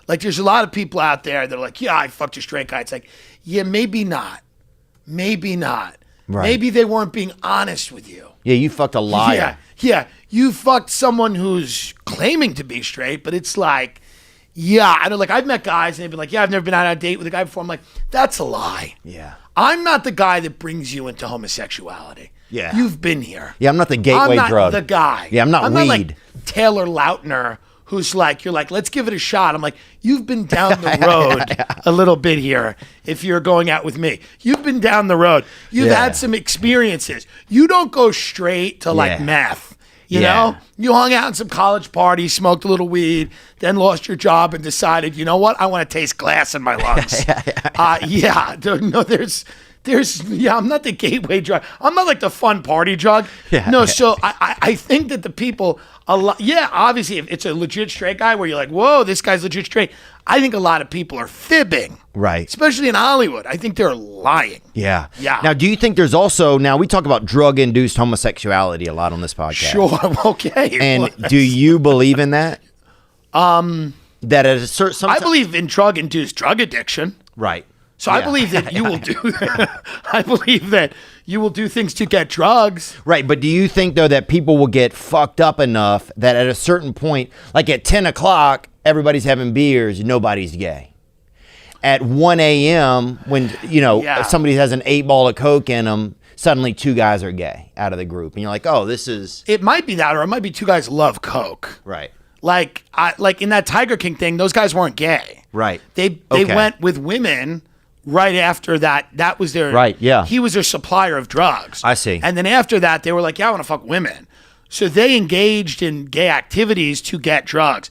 Like, there's a lot of people out there that are like, yeah, I fucked a straight guy. It's like, yeah, maybe not. Maybe not. Right. Maybe they weren't being honest with you. Yeah, you fucked a liar. Yeah. You fucked someone who's claiming to be straight, but it's like, yeah. I know, like, I've met guys and they've been like, yeah, I've never been on a date with a guy before. I'm like, that's a lie. Yeah. I'm not the guy that brings you into homosexuality. Yeah. You've been here. Yeah, I'm not the gateway I'm not drug. the guy. Yeah, I'm not Not weed. like Taylor Lautner, who's like, you're like, let's give it a shot. I'm like, you've been down the road a little bit here if you're going out with me. You've been down the road. You've had some experiences. You don't go straight to like meth. You know, you hung out in some college party, smoked a little weed, then lost your job and decided, you know what? I want to taste glass in my lungs. I'm not the gateway drug. I'm not like the fun party drug. So I think that the people, obviously if it's a legit straight guy where you're like, whoa, this guy's legit straight. I think a lot of people are fibbing. Right. Especially in Hollywood. I think they're lying. Yeah. Yeah. Now, do you think there's also, now we talk about drug-induced homosexuality a lot on this podcast. Sure, okay. And do you believe in that? That at a certain, I believe in drug-induced drug addiction. Right. So I believe that you will do I believe that you will do things to get drugs. Right, but do you think, though, that people will get fucked up enough that at a certain point, like at 10 o'clock, everybody's having beers, nobody's gay? at 1 a.m. when, somebody has an 8-ball of coke in them, suddenly 2 guys are gay out of the group. And you're like, oh, this is... It might be that, or it might be 2 guys love coke. Right. Like in that Tiger King thing, those guys weren't gay. Right. They went with women right after that. That was their... Right, yeah. He was their supplier of drugs. I see. And then after that, they were like, yeah, I want to fuck women. So they engaged in gay activities to get drugs.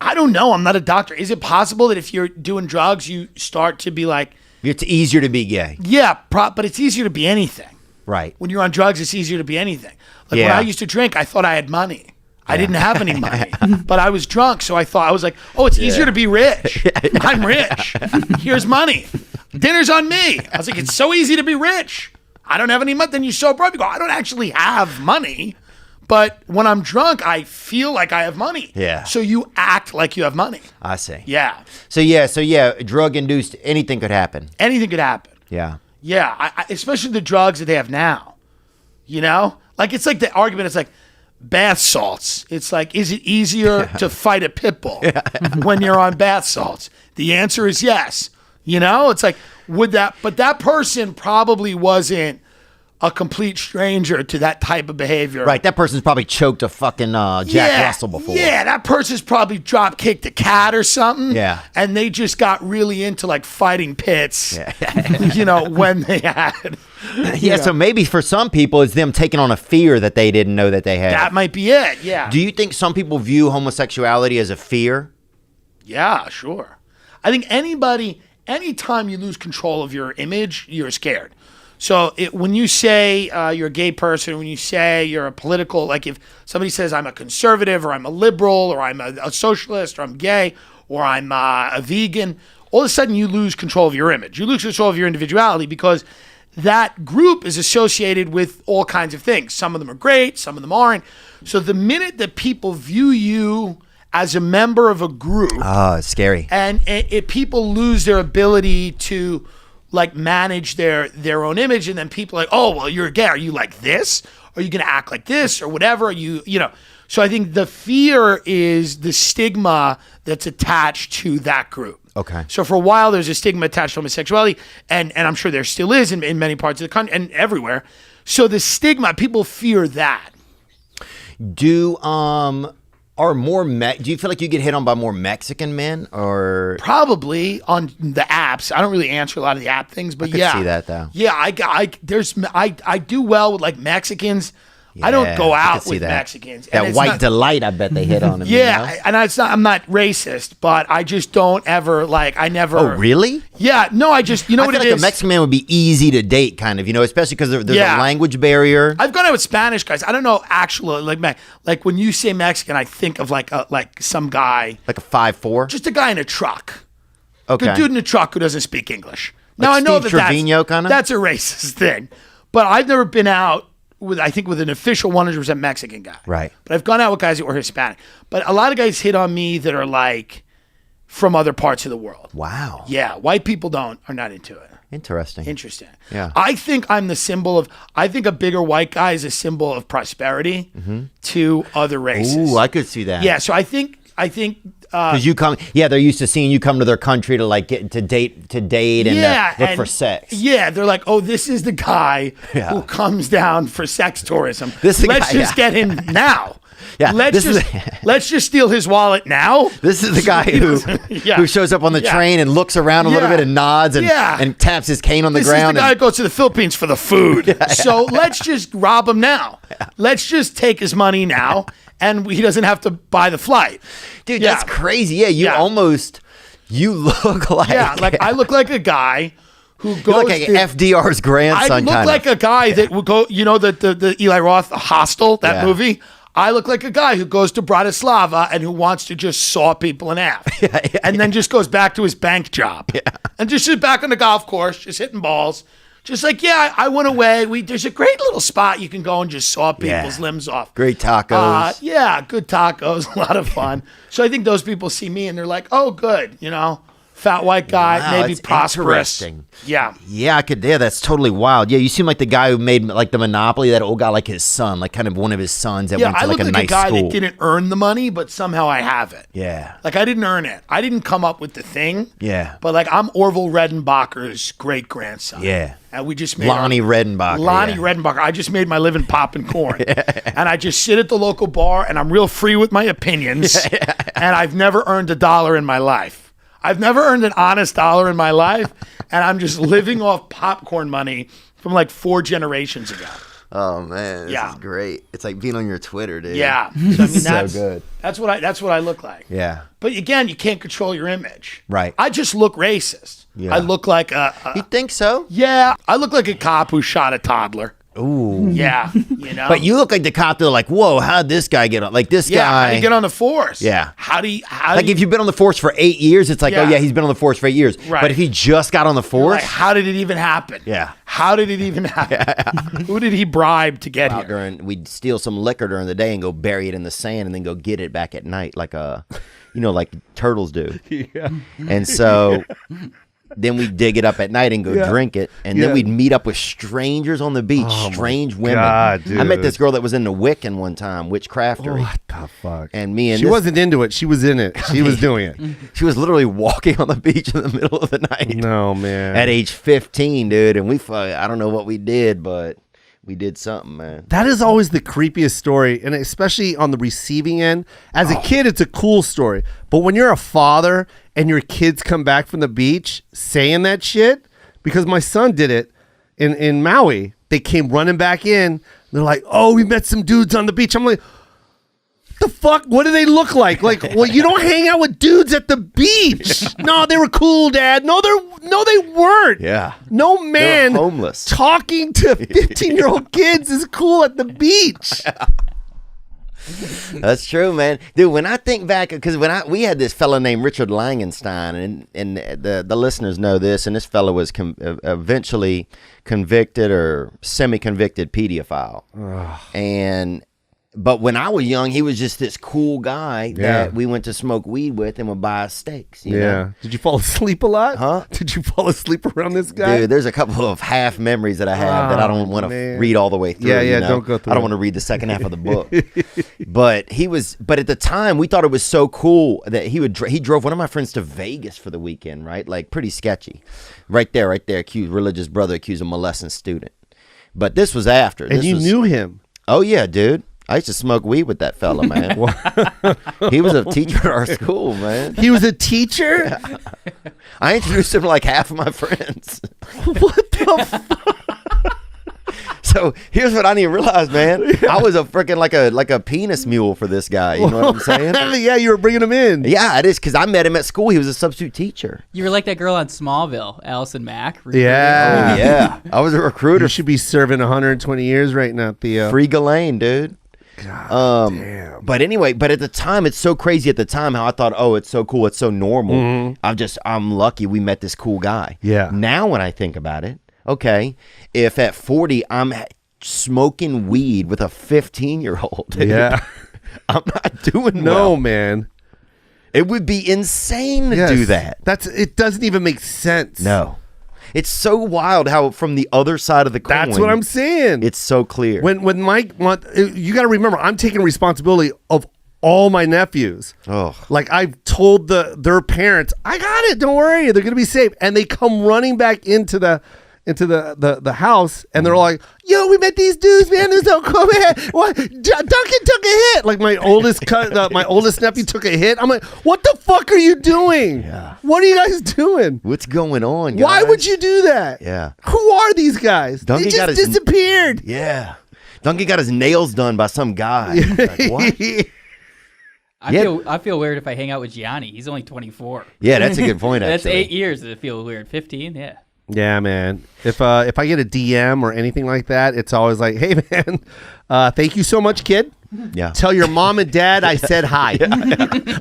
I don't know. I'm not a doctor. Is it possible that if you're doing drugs, you start to be like... It's easier to be gay. Yeah, but it's easier to be anything. Right. When you're on drugs, it's easier to be anything. Like when Yeah. I used to drink, I thought I had money. I didn't have any money, but I was drunk. So I was like, oh, it's easier to be rich. I'm rich. Here's money. Dinner's on me. I was like, it's so easy to be rich. I don't have any money. Then you sober up. You go, I don't actually have money. But when I'm drunk, I feel like I have money. Yeah. So you act like you have money. I see. Yeah. So drug-induced, anything could happen. Anything could happen. Yeah. Yeah. Especially the drugs that they have now. Like it's like the argument. It's like bath salts. It's like, is it easier to fight a pit bull when you're on bath salts? The answer is yes. It's like, but that person probably wasn't a complete stranger to that type of behavior. Right, that person's probably choked a fucking Jack Russell before. Yeah, that person's probably drop kicked a cat or something. Yeah. And they just got really into like fighting pits, when they had. So maybe for some people it's them taking on a fear that they didn't know that they had. That might be it, yeah. Do you think some people view homosexuality as a fear? Yeah, sure. I think anytime you lose control of your image, you're scared. So when you say you're a gay person, when you say you're a political, like if somebody says I'm a conservative or I'm a liberal or I'm a socialist or I'm gay or I'm a vegan, all of a sudden you lose control of your image. You lose control of your individuality because that group is associated with all kinds of things. Some of them are great, some of them aren't. So the minute that people view you as a member of a group, it's scary. And if people lose their ability to like manage their own image, and then people are like, oh, well, you're gay. Are you like this? Are you going to act like this or whatever? So I think the fear is the stigma that's attached to that group. Okay. So for a while, there's a stigma attached to homosexuality, and I'm sure there still is in many parts of the country and everywhere. So the stigma, people fear that. Do you feel like you get hit on by more Mexican men or probably on the apps? I don't really answer a lot of the app things, but I could see that though. Yeah, I do well with like Mexicans. Yeah, I don't go out with that. Mexicans. That white delight, I bet they hit on them. Yeah, and I'm not racist, but I just don't ever I never. Oh, really? Yeah, no, I just, I what feel it like is. a Mexican man would be easy to date, kind of, especially because there's a language barrier. I've gone out with Spanish guys. I don't know actually, like when you say Mexican, I think of like some guy, like a 5'4", just a guy in a truck. Okay, Good dude in a truck who doesn't speak English. Like Now I know Steve that Trevino, kind of. That's a racist thing, but I've never been out with an official 100% Mexican guy. Right. But I've gone out with guys that were Hispanic. But a lot of guys hit on me that are like from other parts of the world. Wow. Yeah, white people are not into it. Interesting. Yeah. I think I'm the symbol of. I think a bigger white guy is a symbol of prosperity to other races. Ooh, I could see that. Yeah. So I think. Because you come, they're used to seeing you come to their country to like get to date and look for sex. Yeah, they're like, oh, this is the guy who comes down for sex tourism. Let's just get him now. Yeah, let's just steal his wallet now. This is the guy who shows up on the train and looks around a little bit and nods and taps his cane on the ground. This is the guy who goes to the Philippines for the food. So let's just rob him now. Let's just take his money now, and he doesn't have to buy the flight. Dude, that's crazy. Yeah, you look like... Yeah, like I look like a guy who goes... You look like FDR's grandson, I look like a guy that would go... the Eli Roth, the Hostel, that movie? I look like a guy who goes to Bratislava and who wants to just saw people in half. And then just goes back to his bank job. Yeah. And just sit back on the golf course, just hitting balls. Just like, I went away. There's a great little spot you can go and just saw people's limbs off. Great tacos. Good tacos. A lot of fun. So I think those people see me and they're like, oh, good, fat white guy, Wow, maybe that's prosperous. interesting. Yeah. Yeah, I could. Yeah, that's totally wild. Yeah, you seem like the guy who made like the Monopoly. That old guy, like his son, like kind of one of his sons that Yeah, went to I like look a like nice a guy school. that didn't earn the money, but somehow I have it. Yeah, Like I didn't earn it. I didn't come up with the thing. yeah, But like I'm Orville Redenbacher's great grandson. yeah. And we just made Lonnie Redenbacher. Lonnie yeah. Redenbacher. I just made my living popping corn. And I just sit at the local bar and I'm real free with my opinions. And I've never earned $1 in my life. I've never earned an honest dollar in my life. And I'm just living off popcorn money from like 4 generations ago. Oh man, this is great. It's like being on your Twitter, dude. Yeah. So, I mean, so good. That's what I look like. Yeah. But again, you can't control your image. Right. I just look racist. Yeah. I look like You think so? yeah, I look like a cop who shot a toddler. Ooh. Yeah, you know. But you look like the cop. They're like, whoa, how'd this guy get on? Like this yeah, guy. how do you get on the force? Yeah. Like if you've been on the force for 8 years, it's like, Yeah. oh yeah, he's been on the force for 8 years. Right. But if he just got on the force, like, how did it even happen? Yeah. How did it even happen? Who did he bribe to get here? we'd steal some liquor during the day and go bury it in the sand and then go get it back at night, like like turtles do. Yeah. And so then we'd dig it up at night and go drink it, and then we'd meet up with strangers on the beach, strange women. God, I met dude. this girl that was in the Wiccan one time, Witchcraftery. What the fuck? And me and she wasn't into it. She was in it. She was doing it. She was literally walking on the beach in the middle of the night. No, man. At age 15, dude, and I don't know what we did, but we did something, man. That is always the creepiest story, and especially on the receiving end. As a kid, it's a cool story. But when you're a father and your kids come back from the beach saying that shit, because my son did it in Maui. They came running back in. They're like, oh, we met some dudes on the beach. I'm like, the fuck? What do they look like? Like, well, you don't hang out with dudes at the beach. No, they were cool, Dad. No, they weren't. Yeah. No man They're homeless. talking to 15-year-old kids is cool at the beach. That's true, man. Dude, when I think back, because we had this fella named Richard Langenstein, and the listeners know this, and this fella was eventually convicted or semi-convicted pedophile. But when I was young, he was just this cool guy that we went to smoke weed with and would buy us steaks. You know? Did you fall asleep a lot? Huh? Did you fall asleep around this guy? Dude, there's a couple of half memories that I have that I don't want to read all the way through. Yeah, don't go through I don't it. want to read the second half of the book. But at the time, we thought it was so cool that he drove one of my friends to Vegas for the weekend, right? Like pretty sketchy. Right there, religious brother accused of molesting student. But this was after. And you knew him. Oh yeah, dude. I used to smoke weed with that fella, man. He was a teacher at our school, man. He was a teacher? Yeah. I introduced him to like half of my friends. What the fuck? So here's what I didn't realize, man. I was a freaking like a penis mule for this guy. You know what I'm saying? Yeah, you were bringing him in. Yeah, it is, because I met him at school. He was a substitute teacher. You were like that girl on Smallville, Allison Mack. Yeah. Oh, yeah. I was a recruiter. You should be serving 120 years right now, Theo. Free Ghislaine, dude. God damn. But anyway, at the time, it's so crazy at the time how I thought, oh, it's so cool, it's so normal. Mm-hmm. I'm lucky we met this cool guy. Yeah. Now when I think about it, okay, if at 40 I'm smoking weed with a 15-year-old, Yeah. I'm not doing No, well. man. It would be insane to do that. It doesn't even make sense. No. It's so wild how from the other side of the coin. That's what I'm saying. It's so clear. When Mike you got to remember, I'm taking responsibility of all my nephews. Oh. Like I've told their parents, I got it. Don't worry, they're gonna be safe. And they come running back into the house, and they're like, "Yo, we met these dudes, man. They're so cool, man. What? Duncan took a hit. Like my oldest nephew took a hit. I'm like, what the fuck are you doing? Yeah. What are you guys doing? What's going on, guys? Why would you do that? Yeah. Who are these guys? Duncan They got just his- disappeared. Yeah. Duncan got his nails done by some guy. Like, what? I feel weird if I hang out with Gianni. He's only 24. Yeah, that's a good point, That's actually. 8 years. Does it feel weird? 15? Yeah. Yeah, man. If I get a DM or anything like that, it's always like, "Hey, man, thank you so much, kid. Yeah. Tell your mom and dad I said hi."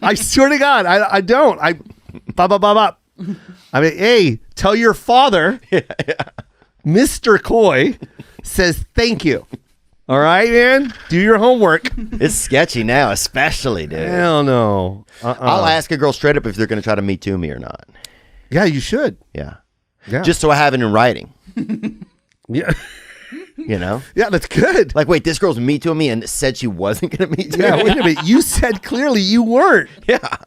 I swear to God, I don't. I mean, hey, tell your father, Mr. Coy, says thank you. All right, man. Do your homework. It's sketchy now, especially, dude. Hell no. I'll ask a girl straight up if they're going to try to Me Too me or not. Yeah, you should. Yeah. Yeah. Just so I have it in writing. Yeah. You know? Yeah, that's good. Like, wait, this girl's me to me and said she wasn't going to meet to Yeah, me? wait a minute. You said clearly you weren't. Yeah.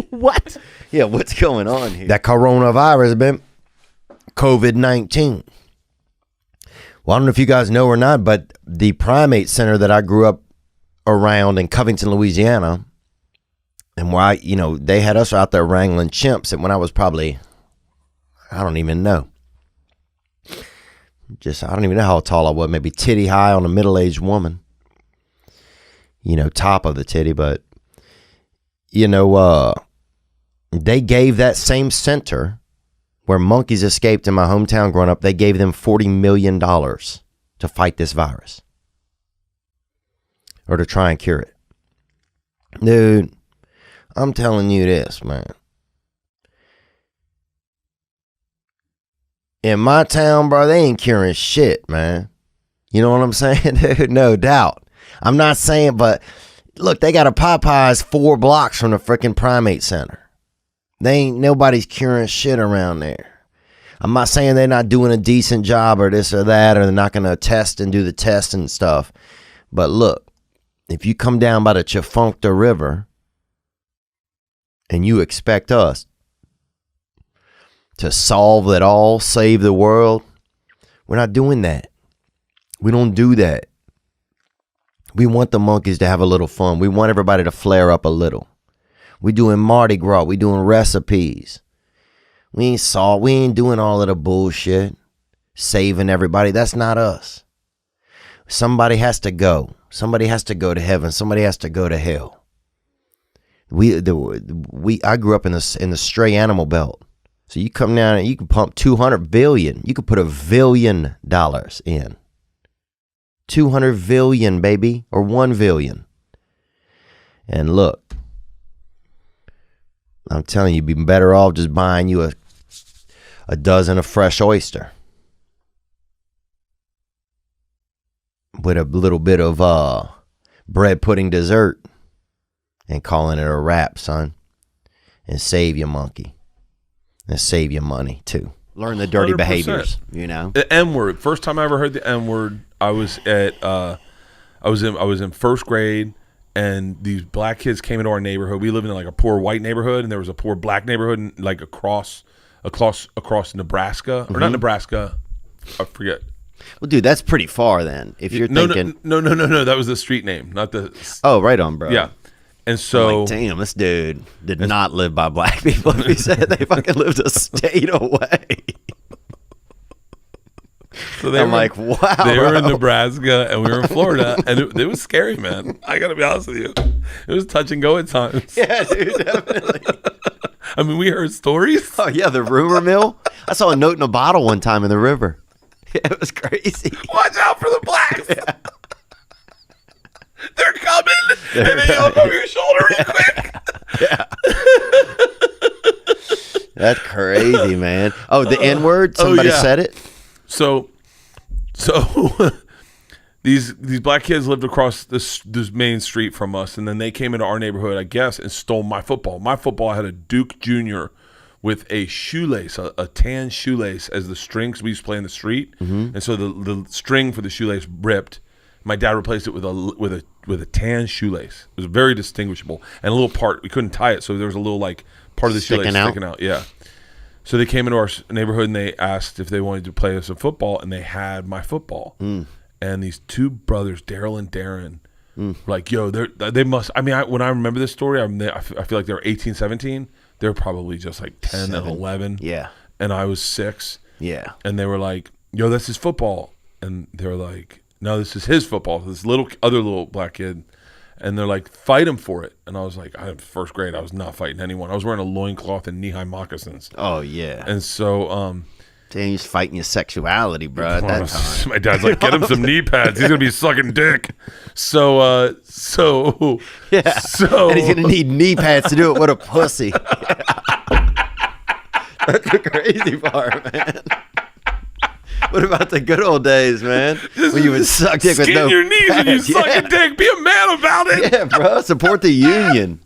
What? Yeah, what's going on here? That coronavirus, man. COVID-19. Well, I don't know if you guys know or not, but the primate center that I grew up around in Covington, Louisiana, and where they had us out there wrangling chimps, and when I was probably, I don't even know. I don't even know how tall I was, maybe titty high on a middle-aged woman. Top of the titty, but, they gave that same center where monkeys escaped in my hometown growing up, they gave them $40 million to fight this virus. Or to try and cure it. Dude, I'm telling you this, man. In my town, bro, they ain't curing shit, man. You know what I'm saying, dude? No doubt. I'm not saying, but look, they got a Popeyes 4 blocks from the freaking primate center. Nobody's curing shit around there. I'm not saying they're not doing a decent job or this or that, or they're not going to test and do the test and stuff. But look, if you come down by the Chafuncta River and you expect us to solve it all, save the world, we're not doing that. We don't do that. We want the monkeys to have a little fun. We want everybody to flare up a little. We doing Mardi Gras. We doing recipes. We ain't doing all of the bullshit. Saving everybody. That's not us. Somebody has to go. Somebody has to go to heaven. Somebody has to go to hell. I grew up in the stray animal belt. So you come down and you can pump 200 billion. You could put $1 billion in. 200 billion, baby, or 1 billion. And look, I'm telling you, you'd be better off just buying you a dozen of fresh oyster with a little bit of bread pudding dessert and calling it a wrap, son. And save your monkey. And save your money, too. Learn the dirty 100%. behaviors, you know? The N-word. First time I ever heard the N-word, I was in first grade, and these black kids came into our neighborhood. We lived in like a poor white neighborhood, and there was a poor black neighborhood, like across Nebraska, or not Nebraska, I forget. Well, dude, that's pretty far then. If you're thinking, no, that was the street name, not the. Oh, right on, bro. Yeah, and so I'm like, damn, this dude did not live by black people. If he said they fucking lived a state away. So I'm like, wow. They were in bro. Nebraska and we were in Florida, and it was scary, man. I gotta be honest with you, it was touch and go at times. Yeah, dude, definitely. I mean, we heard stories. Oh yeah, the rumor mill. I saw a note in a bottle one time in the river. Yeah, it was crazy. Watch out for the blacks. Yeah. They're coming, and then you look over your shoulder real quick. Yeah. That's crazy, man. Oh, the N-word. Somebody said it. So these black kids lived across this main street from us, and then they came into our neighborhood, I guess, and stole my football. My football had a Duke Jr. with a shoelace, a tan shoelace as the string, because we used to play in the street, and so the string for the shoelace ripped. My dad replaced it with a tan shoelace. It was very distinguishable, and a little part we couldn't tie it, so there was a little like part of the shoelace sticking out. Yeah. So they came into our neighborhood and they asked if they wanted to play us some football, and they had my football. And these two brothers, Daryl and Darren, were like, yo, they must. I mean, when I remember this story, I feel like they were 18, 17. They were probably just like 10 and 11. Yeah. And I was 6. Yeah. And they were like, yo, that's his football. And they were like, no, this is his football. This other little black kid. And they're like, fight him for it. And I was like, I'm first grade. I was not fighting anyone. I was wearing a loincloth and knee-high moccasins. Oh, yeah. And so... Damn, he's fighting your sexuality, bro, at that time. My dad's like, get him some knee pads. He's going to be sucking dick. So... Yeah. So... And he's going to need knee pads to do it. What a pussy. That's the crazy part, man. What about the good old days, man? When you would suck dick with no your knees pads. and you suck a dick. Be a man about it. Yeah, bro. Support the union.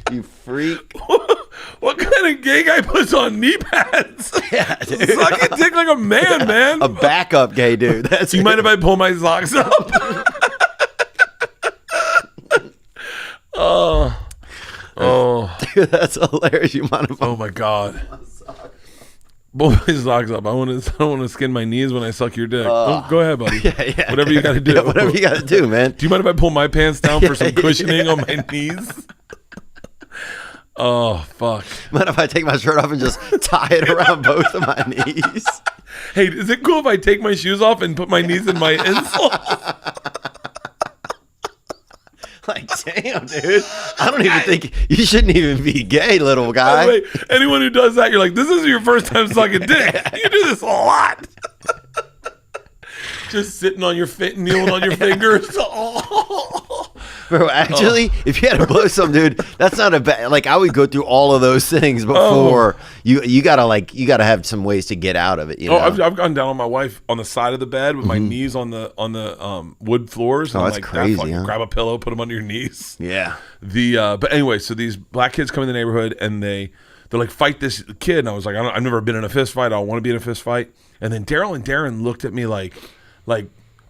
You freak. What kind of gay guy puts on knee pads? Yeah, dude. Suck it dick like a man, man. A backup gay dude. That's You mind if I pull my socks up? Dude, that's hilarious. You mind if Oh my god. Pull my socks up. I don't want to skin my knees when I suck your dick. Go ahead, buddy. Yeah. Whatever you got to do. Yeah, whatever you got to do, man. Do you mind if I pull my pants down for some cushioning on my knees? Oh, fuck. Mind if I take my shirt off and just tie it around both of my knees? Hey, is it cool if I take my shoes off and put my knees in my insoles? Like, damn, dude. I don't even think you shouldn't even be gay, little guy. By the way, anyone who does that, you're like, this isn't your first time sucking dick. You do this a lot. Just sitting on your feet, kneeling on your fingers. Bro, actually, if you had to blow some dude, that's not a bad. Like, I would go through all of those things before you gotta have some ways to get out of it. You know? I've gone down on my wife on the side of the bed with my knees on the wood floors. And that's crazy. Huh? Grab a pillow, put them under your knees. Yeah. But anyway, so these black kids come in the neighborhood and they're like, fight this kid. And I was like, I've never been in a fist fight. I don't want to be in a fist fight. And then Daryl and Darren looked at me like,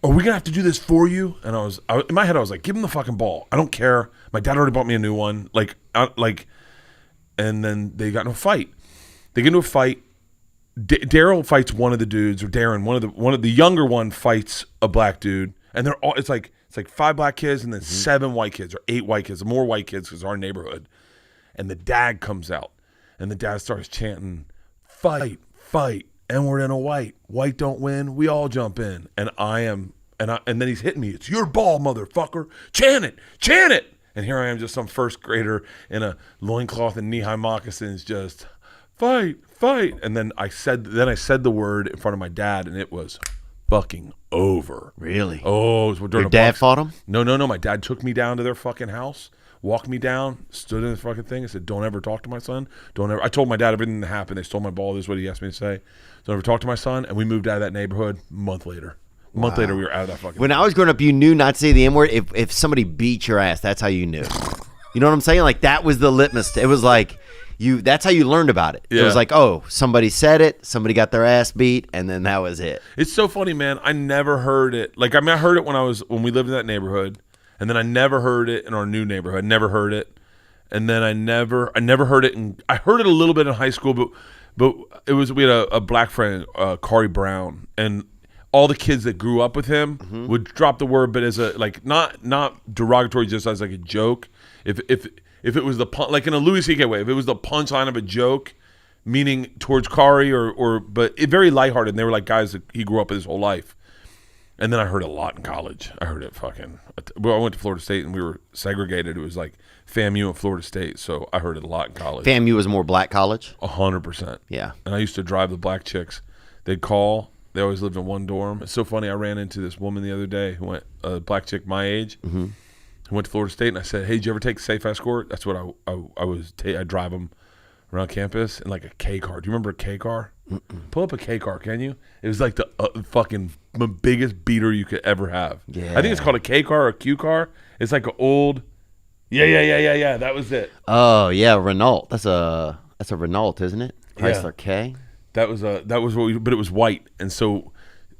are we gonna have to do this for you? And in my head, I was like, give him the fucking ball. I don't care. My dad already bought me a new one. And then they got in a fight. They get into a fight. Daryl fights one of the dudes, or Darren, one of the younger one fights a black dude, and they're all. It's like 5 black kids and then 7 white kids or 8 white kids, more white kids because our neighborhood. And the dad comes out, and the dad starts chanting, "Fight, fight." And we're in a white don't win, we all jump in. And and then he's hitting me. It's your ball, motherfucker. Chant it. And here I am, just some first grader in a loincloth and knee-high moccasins, just fight. And then I said the word in front of my dad, and it was fucking over. Really? Oh, it was during your dad fought him? No. My dad took me down to their fucking house, walked me down, stood in the fucking thing, and said, "Don't ever talk to my son. Don't ever." I told my dad everything that happened. They stole my ball. This is what he asked me to say. Don't ever talk to my son. And we moved out of that neighborhood a month later. A month later, we were out of that fucking. When I was growing up, you knew not to say the N word. If somebody beat your ass, that's how you knew. You know what I'm saying? Like, that was the litmus. It was like that's how you learned about it. Yeah. It was like, oh, somebody said it, somebody got their ass beat, and then that was it. It's so funny, man. I never heard it. Like, I heard it when we lived in that neighborhood, and then I never heard it in our new neighborhood. Never heard it. And then I never heard it. I heard it a little bit in high school, but we had a black friend, Corey Brown, and all the kids that grew up with him would drop the word, but as a not derogatory, just as like a joke. If it was like in a Louis C.K. way, if it was the punchline of a joke, meaning towards Corey but very lighthearted. And they were like guys that he grew up with his whole life. And then I heard it a lot in college. I heard it I went to Florida State and we were segregated. It was like FAMU and Florida State. So I heard it a lot in college. FAMU was more black college? 100%. Yeah. And I used to drive the black chicks. They'd call. They always lived in one dorm. It's so funny. I ran into this woman the other day who went, a black chick my age, who went to Florida State. And I said, hey, did you ever take Safe Escort? That's what I drive them around campus in like a K car. Do you remember a K car? Pull up a K car, can you? It was like the fucking biggest beater you could ever have. Yeah. I think it's called a K car or a Q car. It's like an old. Yeah. That was it. Oh yeah, Renault. That's a Renault, isn't it? Chrysler K. That was but it was white, and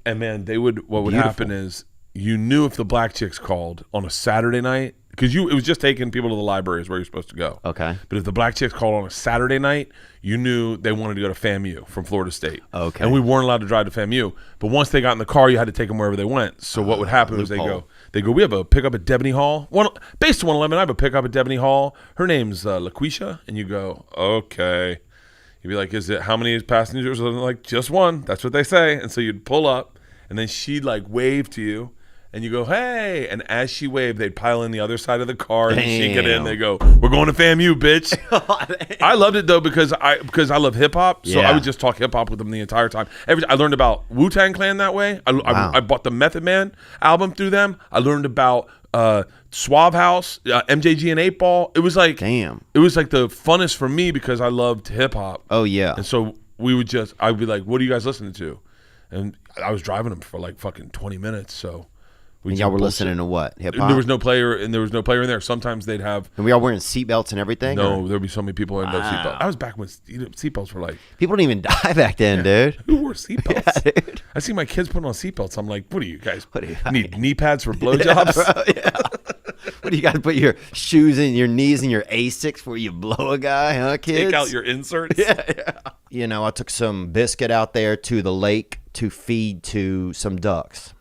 man, what would happen is you knew if the black chicks called on a Saturday night. Because it was just taking people to the libraries where you're supposed to go. Okay. But if the black chicks called on a Saturday night, you knew they wanted to go to FAMU from Florida State. Okay. And we weren't allowed to drive to FAMU. But once they got in the car, you had to take them wherever they went. So what would happen was they go, we have a pickup at Debney Hall. Based on 111, I have a pickup at Debney Hall. Her name's LaQuisha. And you go, okay. You'd be like, how many passengers? And like, just one. That's what they say. And so you'd pull up, and then she'd like wave to you. And you go, hey. And as she waved, they'd pile in the other side of the car. And she'd get in. They go, we're going to FAMU, bitch. I loved it, though, because I love hip-hop. So I would just talk hip-hop with them the entire time. I learned about Wu-Tang Clan that way. I bought the Method Man album through them. I learned about Suave House, MJG and 8 Ball. It was like, damn. It was like the funnest for me because I loved hip-hop. Oh, yeah. And so I'd be like, what are you guys listening to? And I was driving them for like fucking 20 minutes, so... And y'all were listening to what? Hip hop? There was no player in there. Sometimes they'd have. And we all wearing seatbelts and everything? No, there'd be so many people in no seatbelt. I was back when seatbelts were like. People didn't even die back then, dude. Who wore seatbelts? Yeah, dude. I see my kids putting on seatbelts. I'm like, what are you guys? Need knee pads for blowjobs? What do you got to put your shoes in your knees and your Asics before you blow a guy, huh, kids? Take out your inserts. Yeah. You know, I took some biscuit out there to the lake to feed to some ducks.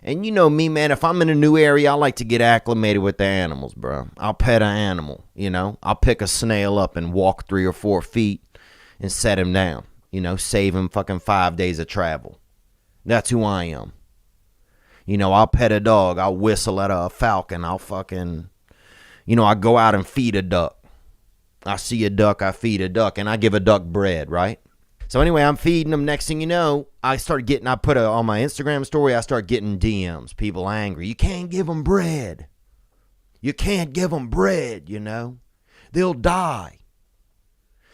And you know me, man, if I'm in a new area, I like to get acclimated with the animals, bro. I'll pet an animal, you know. I'll pick a snail up and walk 3 or 4 feet and set him down, you know, save him fucking 5 days of travel. That's who I am. You know, I'll pet a dog. I'll whistle at a falcon. I'll fucking, you know, I go out and feed a duck. I see a duck, I feed a duck, and I give a duck bread, right? So anyway, I'm feeding them. Next thing you know, I put on my Instagram story, I start getting DMs. People angry. You can't give them bread. You can't give them bread, you know. They'll die.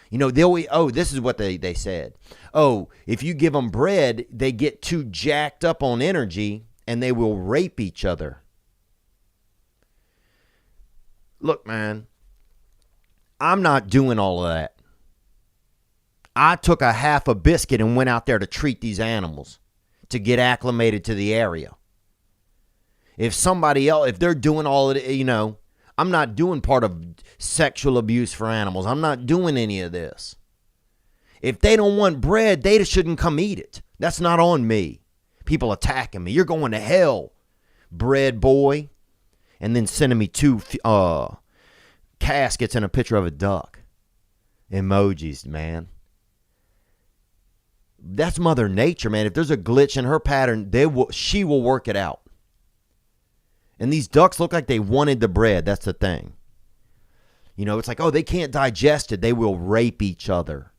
You know, this is what they said. Oh, if you give them bread, they get too jacked up on energy and they will rape each other. Look, man, I'm not doing all of that. I took a half a biscuit and went out there to treat these animals, to get acclimated to the area. If somebody else, if they're doing all of it, you know, I'm not doing part of sexual abuse for animals. I'm not doing any of this. If they don't want bread, they shouldn't come eat it. That's not on me. People attacking me. You're going to hell, bread boy. And then sending me 2 caskets and a picture of a duck. Emojis, man. That's Mother Nature, man. If there's a glitch in her pattern, she will work it out. And these ducks look like they wanted the bread. That's the thing. You know, it's like, oh, they can't digest it. They will rape each other.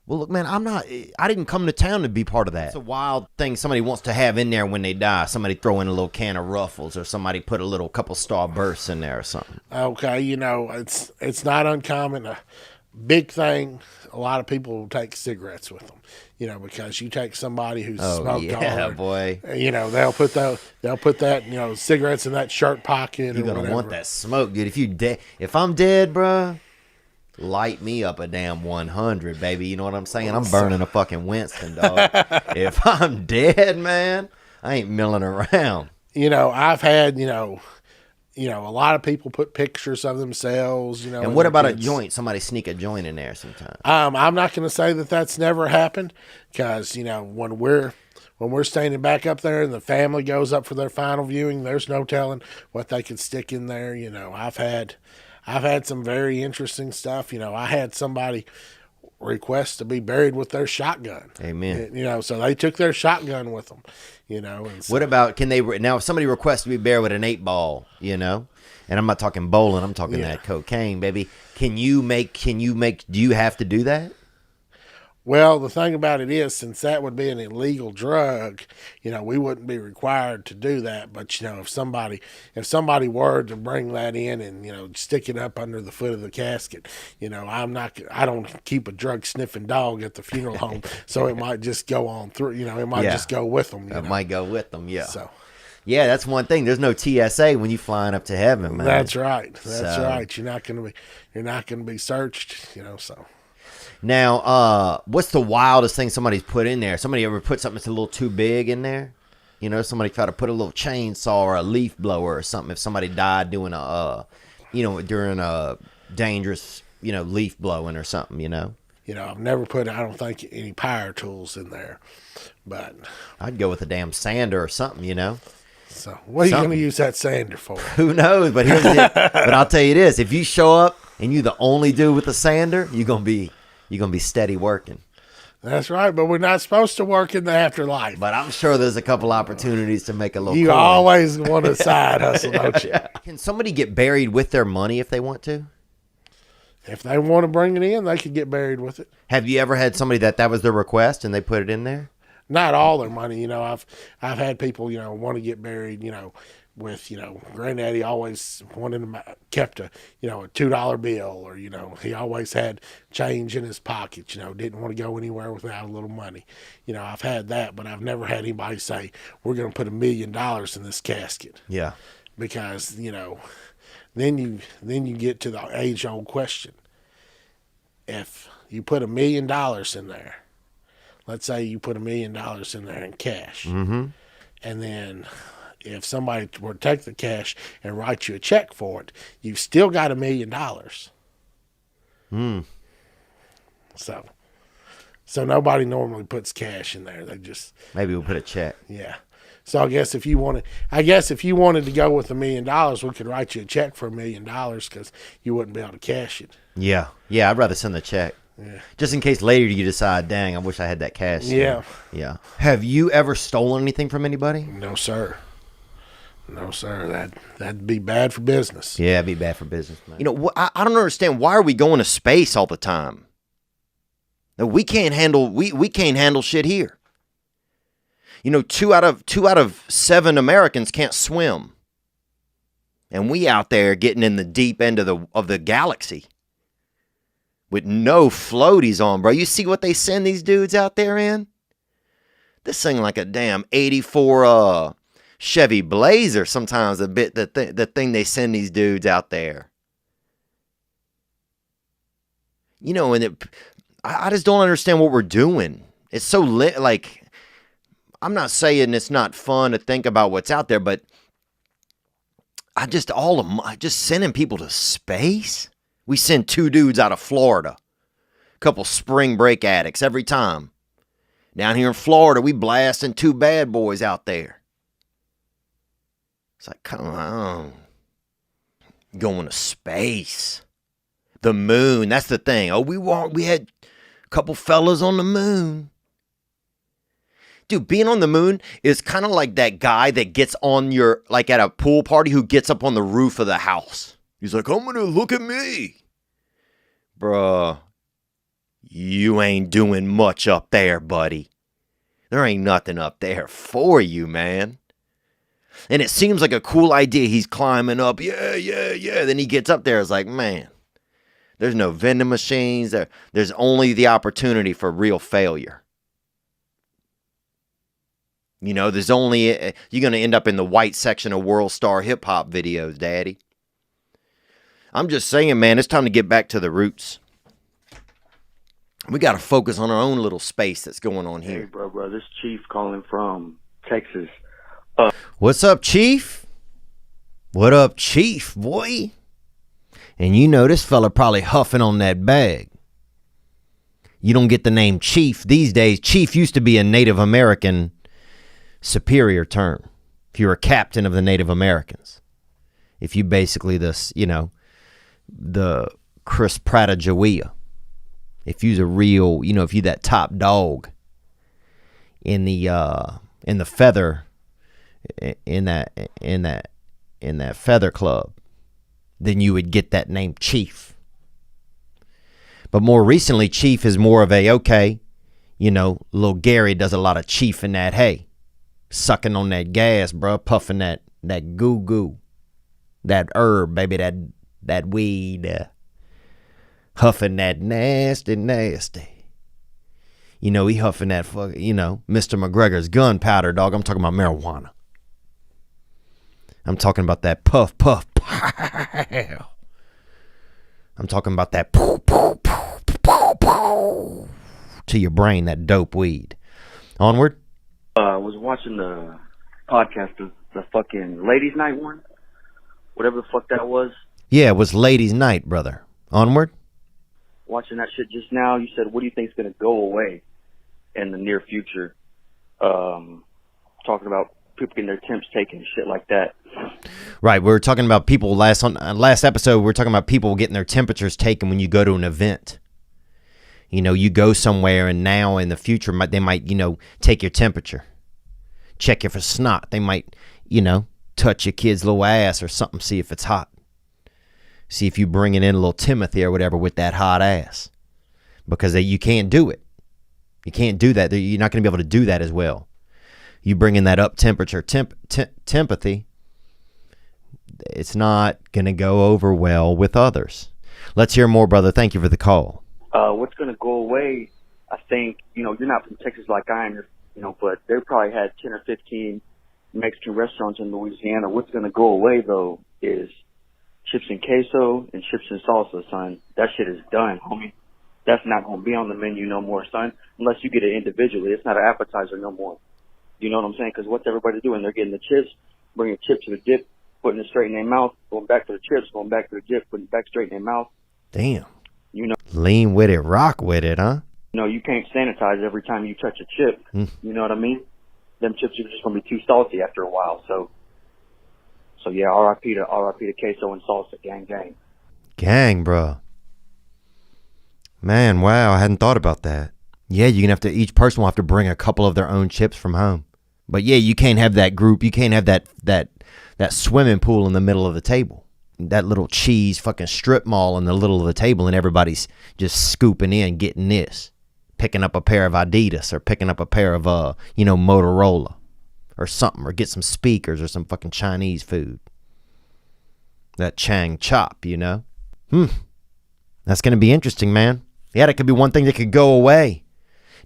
Well, look, man, I didn't come to town to be part of that. It's a wild thing somebody wants to have in there when they die. Somebody throw in a little can of Ruffles, or somebody put a couple Starbursts in there or something. Okay, you know, it's not uncommon. A big thing, a lot of people will take cigarettes with them, you know, because you take somebody who's smoked hard, boy. You know, they'll put that, you know, cigarettes in that shirt pocket. You're gonna want that smoke, dude. If I'm dead, bro, light me up a damn 100, baby. You know what I'm saying? I'm burning a fucking Winston, dog. If I'm dead, man, I ain't milling around. You know, I've had, you know, a lot of people put pictures of themselves, you know. And what about a joint? Somebody sneak a joint in there sometime. I'm not going to say that that's never happened, because, you know, when we're standing back up there and the family goes up for their final viewing, there's no telling what they could stick in there. You know, I've had some very interesting stuff. You know, I had somebody request to be buried with their shotgun. Amen. You know, so they took their shotgun with them. You know, and so, what about now? If somebody requests to be buried with an 8-ball, you know, and I'm not talking bowling, I'm talking that cocaine, baby. Do you have to do that? Well, the thing about it is, since that would be an illegal drug, you know, we wouldn't be required to do that. But, you know, if somebody were to bring that in and, you know, stick it up under the foot of the casket, you know, I don't keep a drug sniffing dog at the funeral home, so it might just go on through, you know, it might just go with them. It might go with them, yeah. So. Yeah, that's one thing. There's no TSA when you flying up to heaven, man. That's right. That's right. You're not gonna be searched, you know, so. Now, what's the wildest thing somebody's put in there? Somebody ever put something that's a little too big in there? You know, somebody try to put a little chainsaw or a leaf blower or something if somebody died doing during a dangerous, you know, leaf blowing or something, you know? You know, I've never put, I don't think, any power tools in there, but. I'd go with a damn sander or something, you know? So, what are you going to use that sander for? Who knows? But but I'll tell you this: if you show up and you the only dude with a sander, you're gonna be steady working. That's right, but we're not supposed to work in the afterlife. But I'm sure there's a couple opportunities to make a little. You coin. Always want a side hustle, don't you? Can somebody get buried with their money if they want to? If they want to bring it in, they could get buried with it. Have you ever had somebody that was their request and they put it in there? Not all their money, you know. I've had people, you know, want to get buried, you know, with, Granddaddy always wanted him, kept a $2 bill, or, he always had change in his pocket, didn't want to go anywhere without a little money. I've had that, but I've never had anybody say, we're going to put $1 million in this casket. Yeah. Because, then you get to the age-old question. If you put $1 million in there, let's say you put $1 million in there in cash, Mm-hmm. and then if somebody were to take the cash and write you a check for it, you've still got $1 million. So nobody normally puts cash in there. They just maybe we'll put a check. Yeah. So I guess if you wanted to go with $1 million, we could write you a check for $1 million because you wouldn't be able to cash it. Yeah. I'd rather send the check. Yeah. Just in case later you decide, dang, I wish I had that cash. Yeah. Yeah. Have you ever stolen anything from anybody? No, sir. That'd be bad for business. Yeah, it'd be bad for business, man. I don't understand. Why are we going to space all the time? No, we can't handle shit here. 2 out of 7 Americans can't swim, and we out there getting in the deep end of the galaxy with no floaties on, bro. You see what they send these dudes out there in? This thing like a damn 84 Chevy Blazer. Sometimes the thing they send these dudes out there. I just don't understand what we're doing. It's so like. I'm not saying it's not fun to think about what's out there, but just sending people to space. We send 2 dudes out of Florida, a couple spring break addicts every time. Down here in Florida, we blasting 2 bad boys out there. It's like, come on, going to space, the moon. That's the thing. Oh, we had a couple fellas on the moon. Dude, being on the moon is kind of like that guy that gets on at a pool party who gets up on the roof of the house. He's like, I'm going to look at me. Bruh, you ain't doing much up there, buddy. There ain't nothing up there for you, man. And it seems like a cool idea. He's climbing up. Yeah. Then he gets up there. It's like, man, there's no vending machines. There's only the opportunity for real failure. There's only, you're going to end up in the white section of World Star hip hop videos, daddy. I'm just saying, man, it's time to get back to the roots. We got to focus on our own little space that's going on here. Hey, bro, this Chief calling from Texas. What's up, Chief? What up, Chief, boy? And this fella probably huffing on that bag. You don't get the name Chief these days. Chief used to be a Native American superior term. If you're a captain of the Native Americans, if you basically the Chris Prattajawea, if you's a real, if you that top dog in the feather, in that feather club, then you would get that name Chief. But more recently, Chief is more of little Gary does a lot of chief in that hay. Sucking on that gas, bro, puffing that goo, that herb, baby, that weed, huffing that nasty. He huffing that Mr. McGregor's gunpowder, dog. I'm talking about marijuana. I'm talking about that puff, pow. I'm talking about that pow to your brain, that dope weed. Onward. I was watching the podcast, the fucking Ladies' Night one, whatever the fuck that was. Yeah, it was Ladies' Night, brother. Onward. Watching that shit just now, you said, what do you think is going to go away in the near future? Talking about people getting their temps taken and shit like that. Right, we were talking about people last episode. We were talking about people getting their temperatures taken when you go to an event. You go somewhere, and now in the future, they might, take your temperature, check you for snot. They might, touch your kid's little ass or something, see if it's hot. See if you bringing in a little Timothy or whatever with that hot ass. Because you can't do it. You can't do that. You're not going to be able to do that as well. You bring in that up temperature, Timothy, it's not going to go over well with others. Let's hear more, brother. Thank you for the call. What's going to go away, I think, you know, you're not from Texas like I am, you know, but they probably had 10 or 15 Mexican restaurants in Louisiana. What's going to go away, though, is chips and queso and chips and salsa, son. That shit is done, homie. That's not going to be on the menu no more, son, unless you get it individually. It's not an appetizer no more. You know what I'm saying? Because what's everybody doing? They're getting the chips, bringing chips to the dip, putting it straight in their mouth, going back to the chips, going back to the dip, putting it back straight in their mouth. Damn. You know, lean with it, rock with it, huh? You know, you can't sanitize every time you touch a chip. You know what I mean? Them chips are just going to be too salty after a while. So yeah, RIP to queso and salsa, gang. Gang, bro. Man, wow, I hadn't thought about that. Yeah, you're going to each person will have to bring a couple of their own chips from home. But yeah, you can't have that group. You can't have that swimming pool in the middle of the table. That little cheese fucking strip mall in the middle of the table, and everybody's just scooping in, getting this. Picking up a pair of Adidas or picking up a pair of, Motorola or something, or get some speakers or some fucking Chinese food. That Chang chop, you know? That's going to be interesting, man. Yeah, that could be one thing that could go away.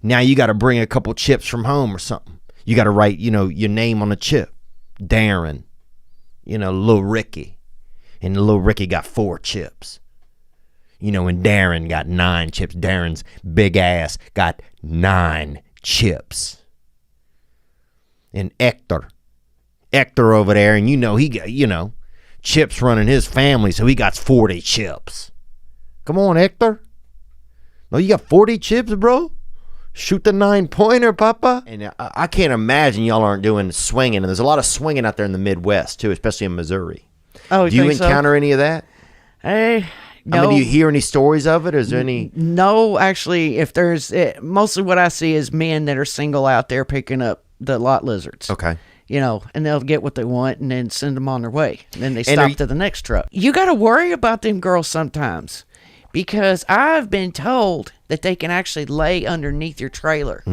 Now you got to bring a couple chips from home or something. You got to write, your name on the chip. Darren. Lil Ricky. And Lil Ricky got 4 chips. And Darren got 9 chips. Darren's big ass got 9 chips. And Hector over there, and he got, chips running his family, so he got 40 chips. Come on, Hector. No, you got 40 chips, bro? Shoot the 9-pointer, papa. And I can't imagine y'all aren't doing swinging. And there's a lot of swinging out there in the Midwest, too, especially in Missouri. Oh, do you encounter any of that? No. I mean, do you hear any stories of it? Or is there any? No, actually, if there's mostly what I see is men that are single out there picking up the lot lizards. Okay. And they'll get what they want and then send them on their way. And then they stop to the next truck. You got to worry about them girls sometimes, because I've been told that they can actually lay underneath your trailer.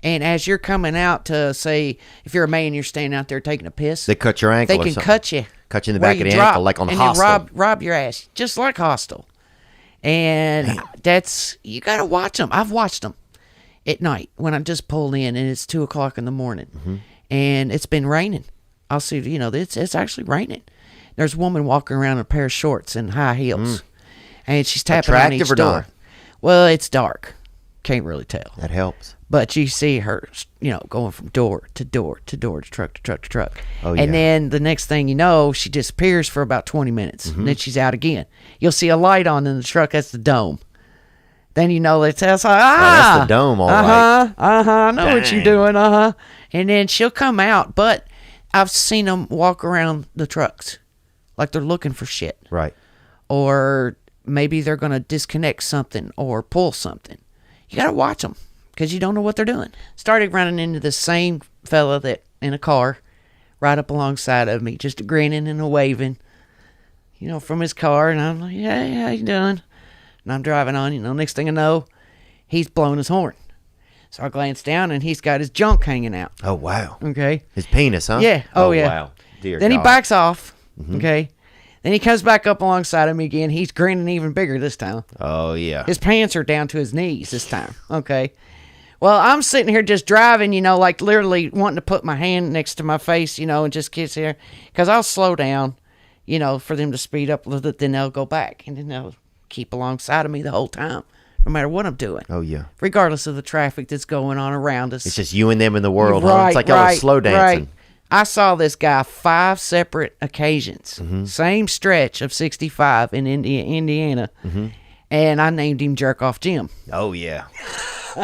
And as you're coming out to, say, if you're a man, you're standing out there taking a piss. They cut your ankle. They can cut you. Cut you in the back of the ankle, like on Hostel. And rob your ass, just like Hostel. And you got to watch them. I've watched them at night when I just pulled in and it's 2 o'clock in the morning. And it's been raining. I'll see, it's actually raining. There's a woman walking around in a pair of shorts and high heels. And she's tapping on each door. Not? Well, it's dark. Can't really tell. That helps. But you see her, going from door to door to door to truck to truck to truck. Oh, yeah. And then the next thing you know, she disappears for about 20 minutes. And then she's out again. You'll see a light on in the truck. That's the dome. Then that's like, that's the dome, all right. I know what you're doing, And then she'll come out. But I've seen them walk around the trucks like they're looking for shit. Right. Or maybe they're going to disconnect something or pull something. You got to watch them because you don't know what they're doing. Started running into the same fella that in a car right up alongside of me, just grinning and waving, from his car. And I'm like, hey, how you doing? And I'm driving on, next thing I know, he's blowing his horn. So I glance down and he's got his junk hanging out. Oh, wow. Okay. His penis, huh? Yeah. Oh, yeah. Wow. Dear then God. He backs off. Okay. Then he comes back up alongside of me again. He's grinning even bigger this time. Oh, yeah. His pants are down to his knees this time. Okay. Well, I'm sitting here just driving, like literally wanting to put my hand next to my face, and just kiss here. Because I'll slow down, for them to speed up a little bit. Then they'll go back. And then they'll keep alongside of me the whole time, no matter what I'm doing. Oh, yeah. Regardless of the traffic that's going on around us. It's just you and them in the world, right, huh? It's like y'all are slow dancing. Right. I saw this guy 5 separate occasions, same stretch of 65 in Indiana, and I named him Jerk Off Jim. Oh, yeah.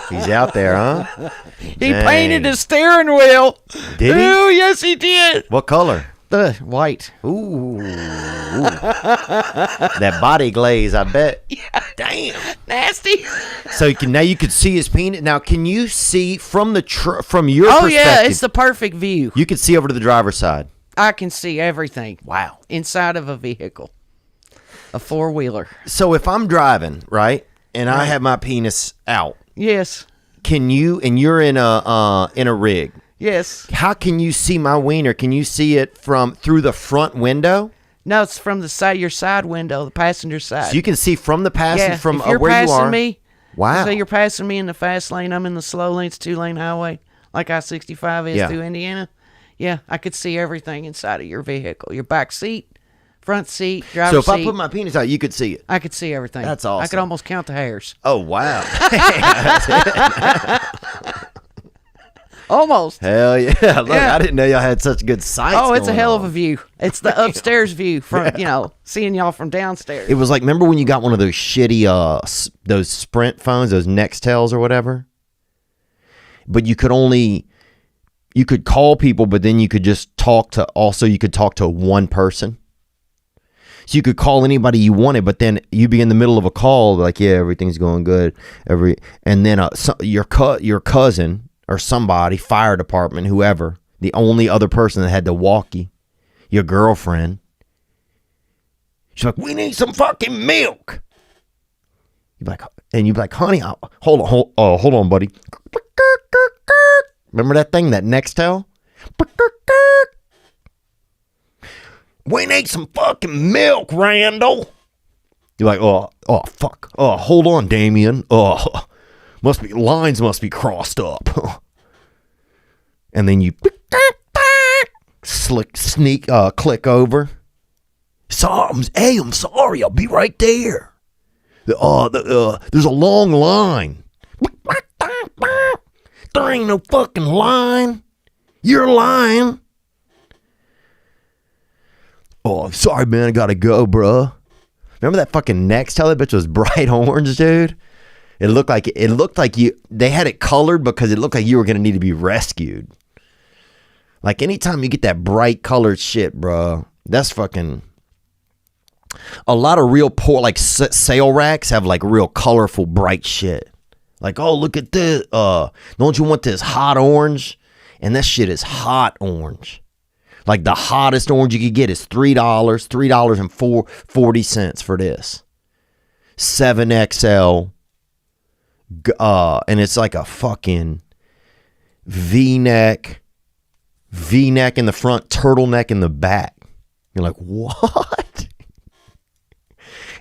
He's out there, huh? He painted his steering wheel. Did he? Oh, yes, he did. What color? The white. Ooh. That body glaze, I bet. Yeah. Damn. Nasty. So you could see his penis. Now, can you see from your perspective? Yeah, it's the perfect view. You can see over to the driver's side. I can see everything. Wow. Inside of a vehicle. A 4-wheeler. So if I'm driving, right, and I have my penis out. Yes. And you're in a rig. Yes. How can you see my wiener? Can you see it through the front window? No, it's from the side, your side window, the passenger side. So you can see from the passenger, from if you're where you passing are. me, Wow. say you're passing me in the fast lane, I'm in the slow lane, it's 2-lane highway, like I-65 is through Indiana. Yeah, I could see everything inside of your vehicle. Your back seat, front seat, driver's So if seat. I put my penis out, you could see it. I could see everything. That's awesome. I could almost count the hairs. Oh, wow. Almost. Hell yeah. Look, I didn't know y'all had such good sights. Oh, it's a going hell on. of a view. It's the upstairs view from, seeing y'all from downstairs. It was like, remember when you got one of those shitty, those Sprint phones, those Nextels or whatever? But you could call people, but then you could just you could talk to one person. So you could call anybody you wanted, but then you'd be in the middle of a call, like, yeah, everything's going good. And then your cousin or somebody, fire department, whoever, the only other person that had to walk you, your girlfriend, she's like, we need some fucking milk. You'd be like, honey, hold on, buddy. Remember that thing, that Nextel? We need some fucking milk, Randall. You're like, oh, fuck. Oh, hold on, Damien. Oh, lines must be crossed up. And then you click over. Hey, I'm sorry. I'll be right there. There's a long line. There ain't no fucking line. You're lying. Oh, I'm sorry, man. I gotta go, bruh. Remember that fucking Nextel? That bitch was bright orange, dude. It looked like they had it colored because it looked like you were gonna need to be rescued. Like anytime you get that bright colored shit, bruh, that's fucking. A lot of real poor, like sale racks have like real colorful, bright shit. Like, oh, look at this. Don't you want this hot orange? And that shit is hot orange. Like the hottest orange you could get is $3.40 for this. 7XL. And it's like a fucking V-neck in the front, turtleneck in the back. You're like, what?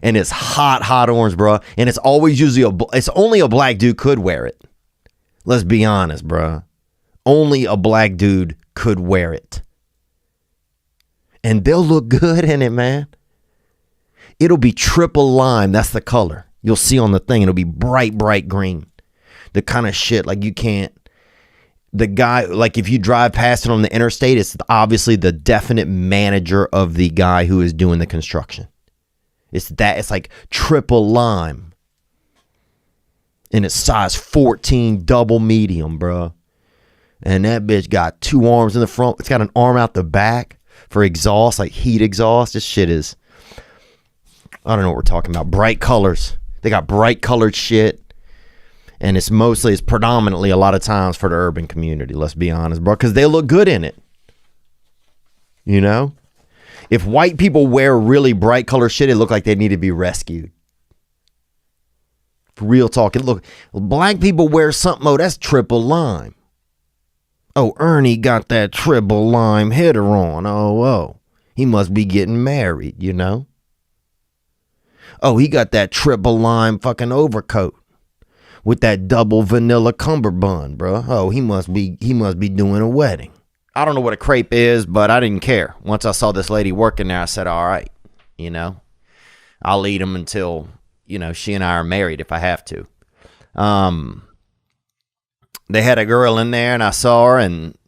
And it's hot orange, bro. And it's always usually it's only a black dude could wear it. Let's be honest, bro. Only a black dude could wear it. And they'll look good in it, man. It'll be triple lime. That's the color. You'll see on the thing. It'll be bright green. The kind of shit like you can't. The guy, like if you drive past it on the interstate, it's obviously the definite manager of the guy who is doing the construction. It's like triple lime. And it's size 14 double medium, bro. And that bitch got 2 arms in the front. It's got an arm out the back for exhaust, like heat exhaust. This shit is, I don't know what we're talking about. Bright colors. They got bright colored shit. And it's predominantly a lot of times for the urban community. Let's be honest, bro. Because they look good in it. You know? If white people wear really bright color shit, it look like they need to be rescued. For real talk. Black people wear something, that's triple lime. Oh, Ernie got that triple lime header on. Oh. He must be getting married, you know? Oh, he got that triple lime fucking overcoat with that double vanilla cummerbund, bro. Oh, he must be doing a wedding. I don't know what a crepe is, but I didn't care. Once I saw this lady working there, I said, all right, you know, I'll eat them until, you know, she and I are married if I have to. They had a girl in there and I saw her and,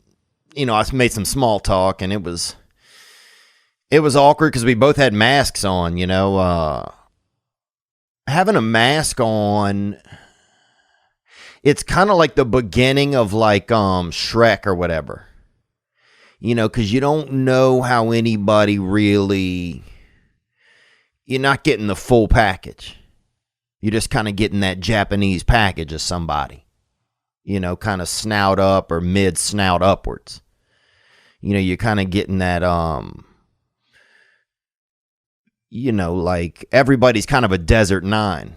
you know, I made some small talk and it was awkward because we both had masks on, you know. Having a mask on, it's kind of like the beginning of like Shrek or whatever. You know, because you don't know how anybody really, you're not getting the full package. You're just kind of getting that Japanese package of somebody. You know, kind of snout up or mid snout upwards. You know, you're kind of getting that, you know, like everybody's kind of a Desert Nine.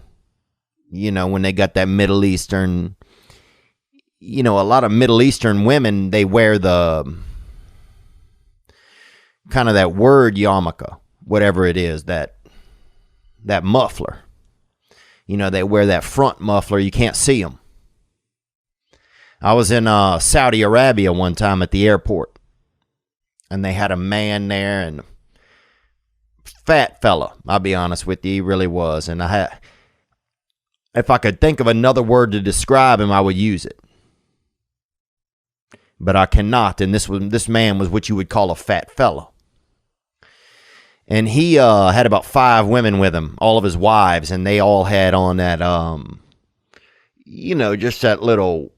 You know, when they got that Middle Eastern, you know, a lot of Middle Eastern women, they wear the kind of that word yarmulke, whatever it is, that muffler. You know, they wear that front muffler. You can't see them. I was in Saudi Arabia one time at the airport, and they had a man there, and fat fella, I'll be honest with you, he really was. And if I could think of another word to describe him, I would use it. But I cannot, and this man was what you would call a fat fella. And he had about 5 women with him, all of his wives, and they all had on that, just that little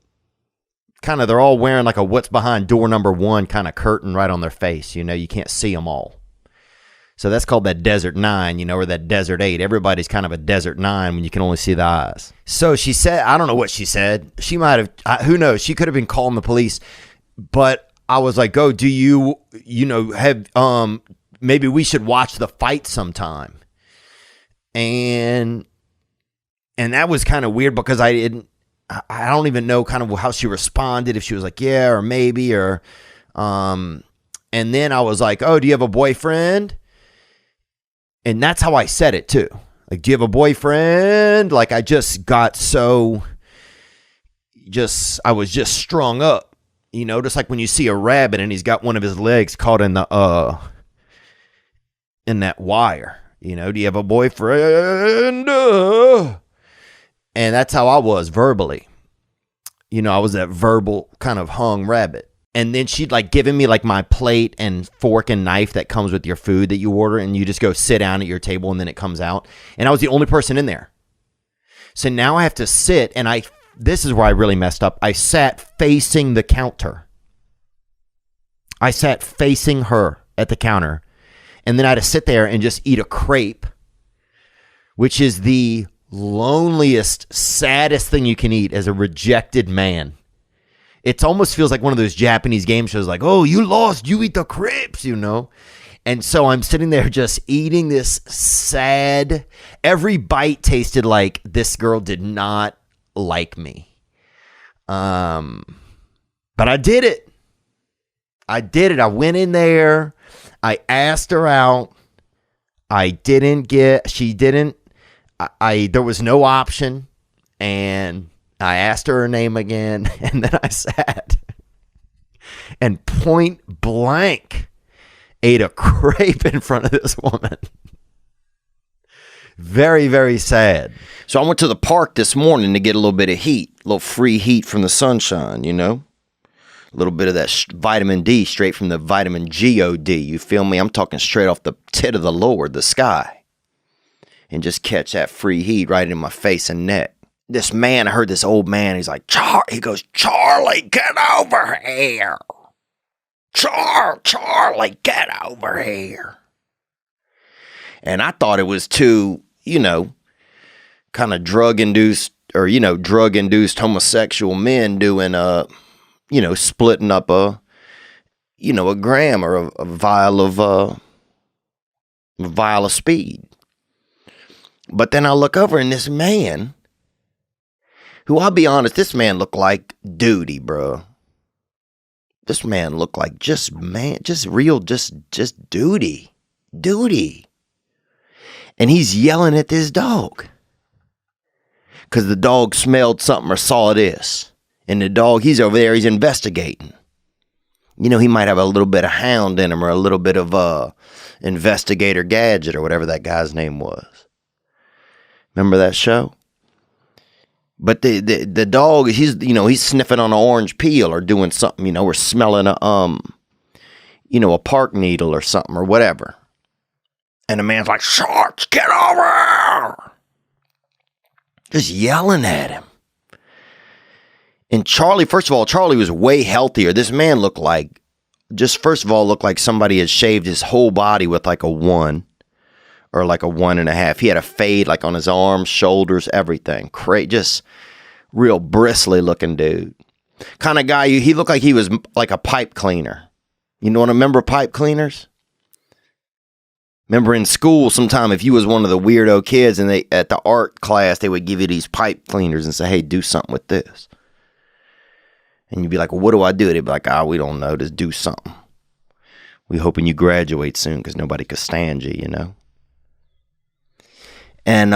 kind of, they're all wearing like a what's behind door number 1 kind of curtain right on their face. You know, you can't see them all. So that's called that Desert 9, or that Desert 8. Everybody's kind of a Desert 9 when you can only see the eyes. So she said, I don't know what she said. She might have, who knows? She could have been calling the police. But I was like, oh, do you have, maybe we should watch the fight sometime. And that was kind of weird because I don't even know kind of how she responded, if she was like, yeah, or maybe, or, and then I was like, oh, do you have a boyfriend? And that's how I said it too. Like, do you have a boyfriend? Like, I just got so, I was just strung up, just like when you see a rabbit and he's got one of his legs caught in in that wire, do you have a boyfriend? And that's how I was verbally. I was that verbal kind of hung rabbit. And then she'd like given me like my plate and fork and knife that comes with your food that you order, and you just go sit down at your table and then it comes out. And I was the only person in there. So now I have to sit, and this is where I really messed up. I sat facing the counter. I sat facing her at the counter. And then I had to sit there and just eat a crepe, which is the loneliest, saddest thing you can eat as a rejected man. It almost feels like one of those Japanese game shows, like, oh, you lost, you eat the crepes, And so I'm sitting there just eating this sad, every bite tasted like this girl did not like me. But I did it. I went in there. I asked her out. She didn't, there was no option. And I asked her name again, and then I sat and point blank ate a crepe in front of this woman. Very, very sad. So I went to the park this morning to get a little bit of heat, a little free heat from the sunshine, A little bit of that vitamin D straight from the vitamin God. You feel me? I'm talking straight off the tit of the Lord, the sky. And just catch that free heat right in my face and neck. This man, I heard this old man, he's like, he goes, Charlie, get over here. Charlie, get over here. And I thought it was two, kind of drug-induced homosexual men doing, splitting up a gram or a vial of speed. But then I look over and this man, who, I'll be honest, this man looked like duty, bro. This man looked like just duty. And he's yelling at this dog. Because the dog smelled something or saw this. And the dog, he's over there, he's investigating. He might have a little bit of hound in him or a little bit of Investigator Gadget or whatever that guy's name was. Remember that show? But the dog, he's sniffing on an orange peel or doing something, or smelling a park needle or something or whatever. And the man's like, Sharks, get over here! Just yelling at him. And Charlie, first of all, Charlie was way healthier. This man looked like somebody had shaved his whole body with like a 1 or like a 1.5. He had a fade like on his arms, shoulders, everything. Just real bristly looking dude. Kind of guy, he looked like he was like a pipe cleaner. Remember pipe cleaners? Remember in school sometime if you was one of the weirdo kids and at the art class, they would give you these pipe cleaners and say, hey, do something with this. And you'd be like, well, what do I do? They'd be like, we don't know, just do something. We hoping you graduate soon because nobody could stand you, you know? And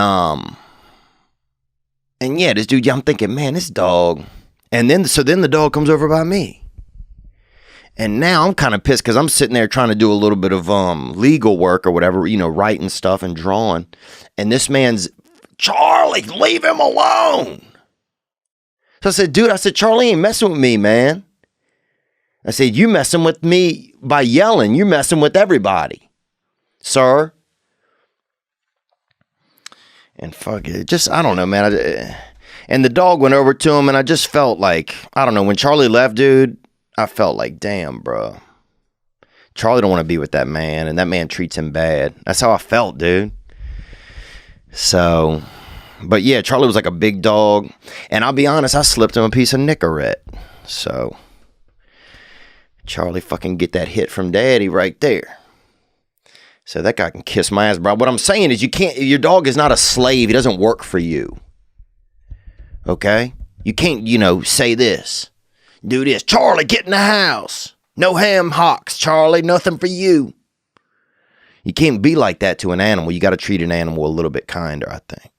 yeah, this dude, I'm thinking, man, this dog. And then the dog comes over by me. And now I'm kind of pissed because I'm sitting there trying to do a little bit of legal work or whatever, you know, writing stuff and drawing. And this man's, Charlie, leave him alone. So I said, dude, Charlie ain't messing with me, man. I said, you messing with me by yelling. You messing with everybody, sir. And fuck it. Just, I don't know, man. And the dog went over to him, and I just felt like, I don't know, when Charlie left, dude, I felt like, damn, bro. Charlie don't want to be with that man, and that man treats him bad. That's how I felt, dude. So, but yeah, Charlie was like a big dog. And I'll be honest, I slipped him a piece of Nicorette. So, Charlie fucking get that hit from daddy right there. So that guy can kiss my ass, bro. What I'm saying is your dog is not a slave. He doesn't work for you. Okay? You can't, you know, say this. Do this. Charlie, get in the house. No ham hocks, Charlie. Nothing for you. You can't be like that to an animal. You got to treat an animal a little bit kinder, I think.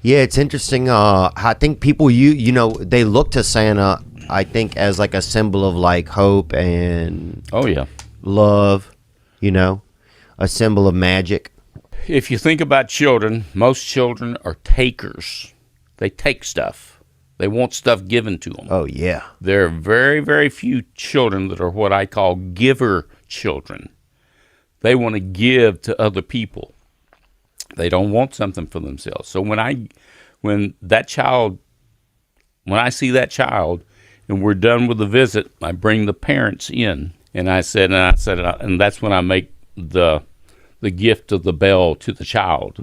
Yeah, it's interesting. I think people, you know, they look to Santa, I think, as like a symbol of like hope and love, you know, a symbol of magic. If you think about children, most children are takers. They take stuff. They want stuff given to them. Oh, yeah. There are very, very few children that are what I call giver children. They want to give to other people. They don't want something for themselves. So when I see that child and we're done with the visit, I bring the parents in, and that's when I make the gift of the bell to the child.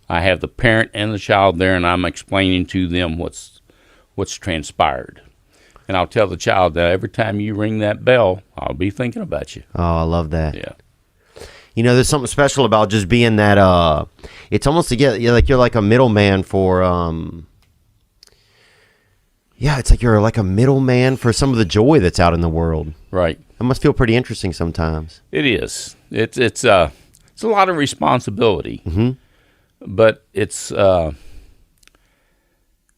I have the parent and the child there, and I'm explaining to them what's transpired. And I'll tell the child that every time you ring that bell, I'll be thinking about you. Oh, I love that. Yeah. You know, there's something special about just being that, it's almost to get, you're like a middleman for, it's like you're like a middleman for some of the joy that's out in the world. Right. It must feel pretty interesting sometimes. It is. It's a lot of responsibility, but it's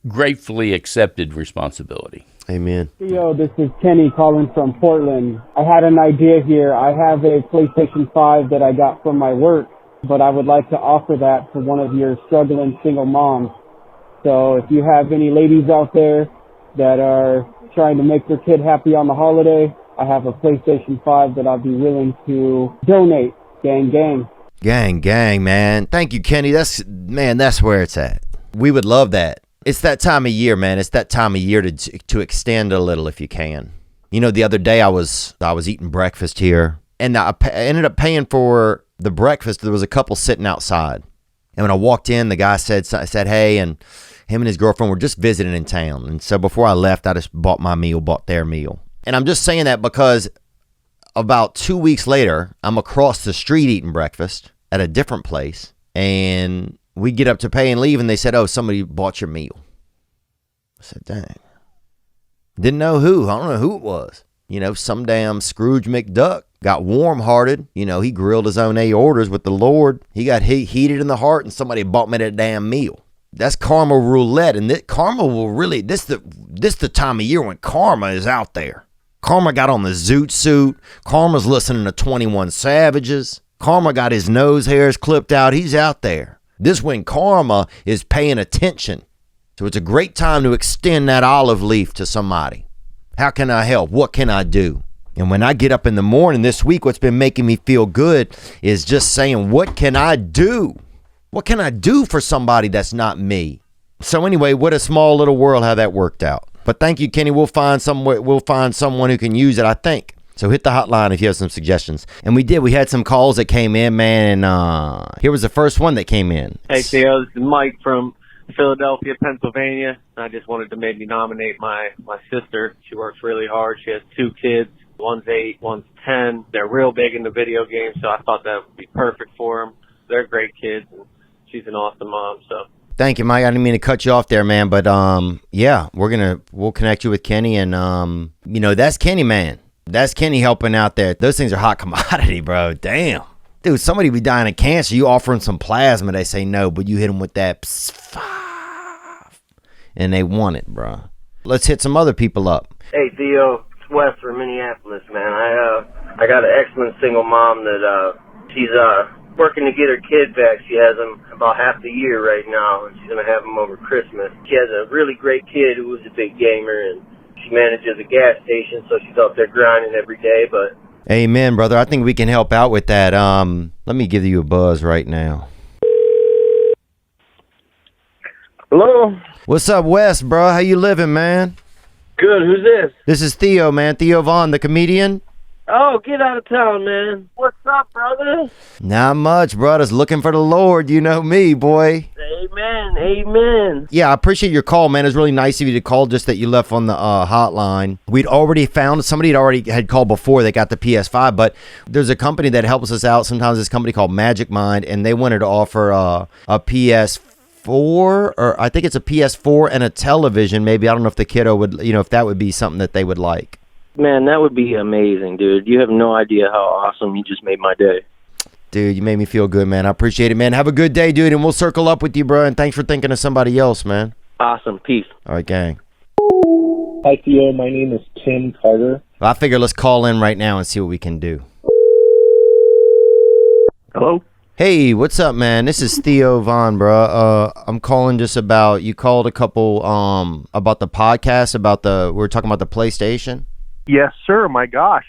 gratefully accepted responsibility. Amen. Theo, this is Kenny calling from Portland. I had an idea here. I have a PlayStation 5 that I got from my work, but I would like to offer that to one of your struggling single moms. So if you have any ladies out there that are trying to make their kid happy on the holiday, I have a PlayStation 5 that I'd be willing to donate. Gang, gang. Gang, gang, man. Thank you, Kenny. That's where it's at. We would love that. It's that time of year, man. It's that time of year to extend a little if you can. You know, the other day I was eating breakfast here, and I ended up paying for the breakfast. There was a couple sitting outside, and when I walked in, the guy said, hey, and him and his girlfriend were just visiting in town. And so before I left, I just bought their meal. And I'm just saying that because about 2 weeks later, I'm across the street eating breakfast at a different place, and we get up to pay and leave, and they said, oh, somebody bought your meal. I said, dang. Didn't know who. I don't know who it was. You know, some damn Scrooge McDuck got warm-hearted. You know, he grilled his own orders with the Lord. He got heated in the heart, and somebody bought me that damn meal. That's karma roulette, and karma will really, this the time of year when karma is out there. Karma got on the zoot suit. Karma's listening to 21 Savages. Karma got his nose hairs clipped out. He's out there. This when karma is paying attention. So it's a great time to extend that olive leaf to somebody. How can I help? What can I do? And when I get up in the morning this week, what's been making me feel good is just saying, what can I do? What can I do for somebody that's not me? So anyway, what a small little world how that worked out. But thank you, Kenny. We'll find someone who can use it, I think. So hit the hotline if you have some suggestions. And we did. We had some calls that came in, man. And here was the first one that came in. Hey, Theo. This is Mike from Philadelphia, Pennsylvania. I just wanted to maybe nominate my sister. She works really hard. She has 2 kids. One's 8, one's 10. They're real big into video games, so I thought that would be perfect for them. They're great kids, and she's an awesome mom. So thank you, Mike. I didn't mean to cut you off there, man. But yeah, we'll connect you with Kenny, and that's Kenny, man. That's Kenny helping out there. Those things are hot commodity, bro. Damn. Dude, somebody be dying of cancer. You offer them some plasma, they say no, but you hit them with that and they want it, bro. Let's hit some other people up. Hey, Theo. It's Wes from Minneapolis, man. I got an excellent single mom that she's working to get her kid back. She has him about half the year right now, and she's going to have him over Christmas. She has a really great kid who was a big gamer, and she manages a gas station, so she's out there grinding every day, but... Amen, brother. I think we can help out with that. Let me give you a buzz right now. Hello? What's up, Wes, bro? How you living, man? Good. Who's this? This is Theo, man. Theo Vaughn, the comedian. Oh, get out of town, man. What's up, brother? Not much, brothers. Looking for the Lord. You know me, boy. Amen. Amen. Yeah, I appreciate your call, man. It was really nice of you to call, just that you left on the hotline. We'd already found, somebody had called before they got the PS5, but there's a company that helps us out. Sometimes this company called Magic Mind, and they wanted to offer a PS4, or I think it's a PS4 and a television. Maybe, I don't know if the kiddo would, if that would be something that they would like. Man, that would be amazing, dude. You have no idea how awesome. You just made my day. Dude, you made me feel good, man. I appreciate it, man. Have a good day, dude, and we'll circle up with you, bro. And thanks for thinking of somebody else, man. Awesome. Peace. All right, gang. Hi, Theo. My name is Tim Carter. Well, I figure let's call in right now and see what we can do. Hello? Hey, what's up, man? This is Theo Vaughn, bro. I'm calling just about, you called a couple about the podcast, we were talking about the PlayStation. Yes, sir. My gosh.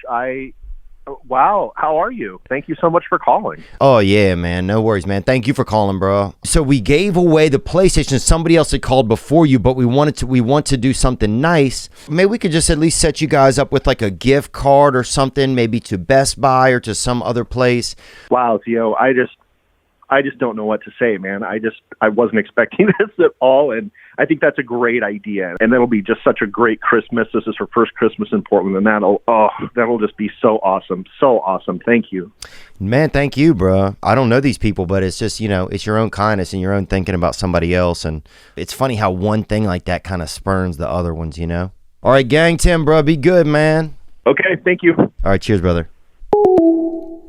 Wow. How are you? Thank you so much for calling. Oh, yeah, man. No worries, man. Thank you for calling, bro. So we gave away the PlayStation. Somebody else had called before you, but we want to do something nice. Maybe we could just at least set you guys up with like a gift card or something, maybe to Best Buy or to some other place. Wow, Theo. I just don't know what to say, man. I wasn't expecting this at all, and I think that's a great idea. And that'll be just such a great Christmas. This is her first Christmas in Portland, and that'll just be so awesome. So awesome. Thank you. Man, thank you, bro. I don't know these people, but it's just, it's your own kindness and your own thinking about somebody else. And it's funny how one thing like that kind of spurns the other ones, All right, gang, Tim, bro, be good, man. Okay, thank you. All right, cheers, brother.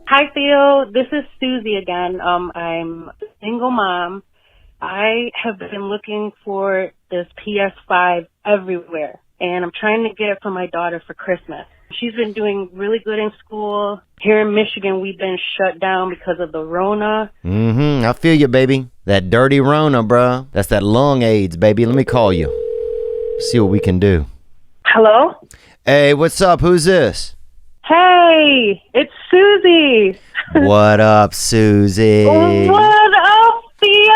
Hi, Theo. This is Susie again. I'm a single mom. I have been looking for this PS5 everywhere, and I'm trying to get it for my daughter for Christmas. She's been doing really good in school. Here in Michigan, we've been shut down because of the Rona. I feel you, baby. That dirty Rona, bro. That's that lung AIDS, baby. Let me call you. See what we can do. Hello? Hey, what's up? Who's this? Hey, it's Susie. What up, Susie? What up, Theo?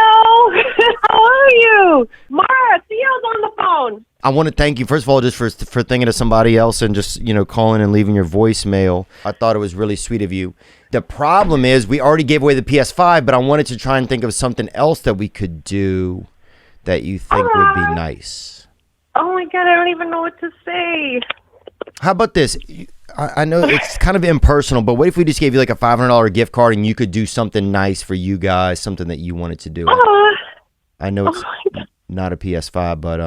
How are you? Mara, Theo's on the phone. I want to thank you, first of all, just for thinking of somebody else and just, calling and leaving your voicemail. I thought it was really sweet of you. The problem is we already gave away the PS5, but I wanted to try and think of something else that we could do that you think would be nice. Oh, my God, I don't even know what to say. How about this? I know it's kind of impersonal, but what if we just gave you like a $500 gift card and you could do something nice for you guys, something that you wanted to do? I know it's not a PS5, but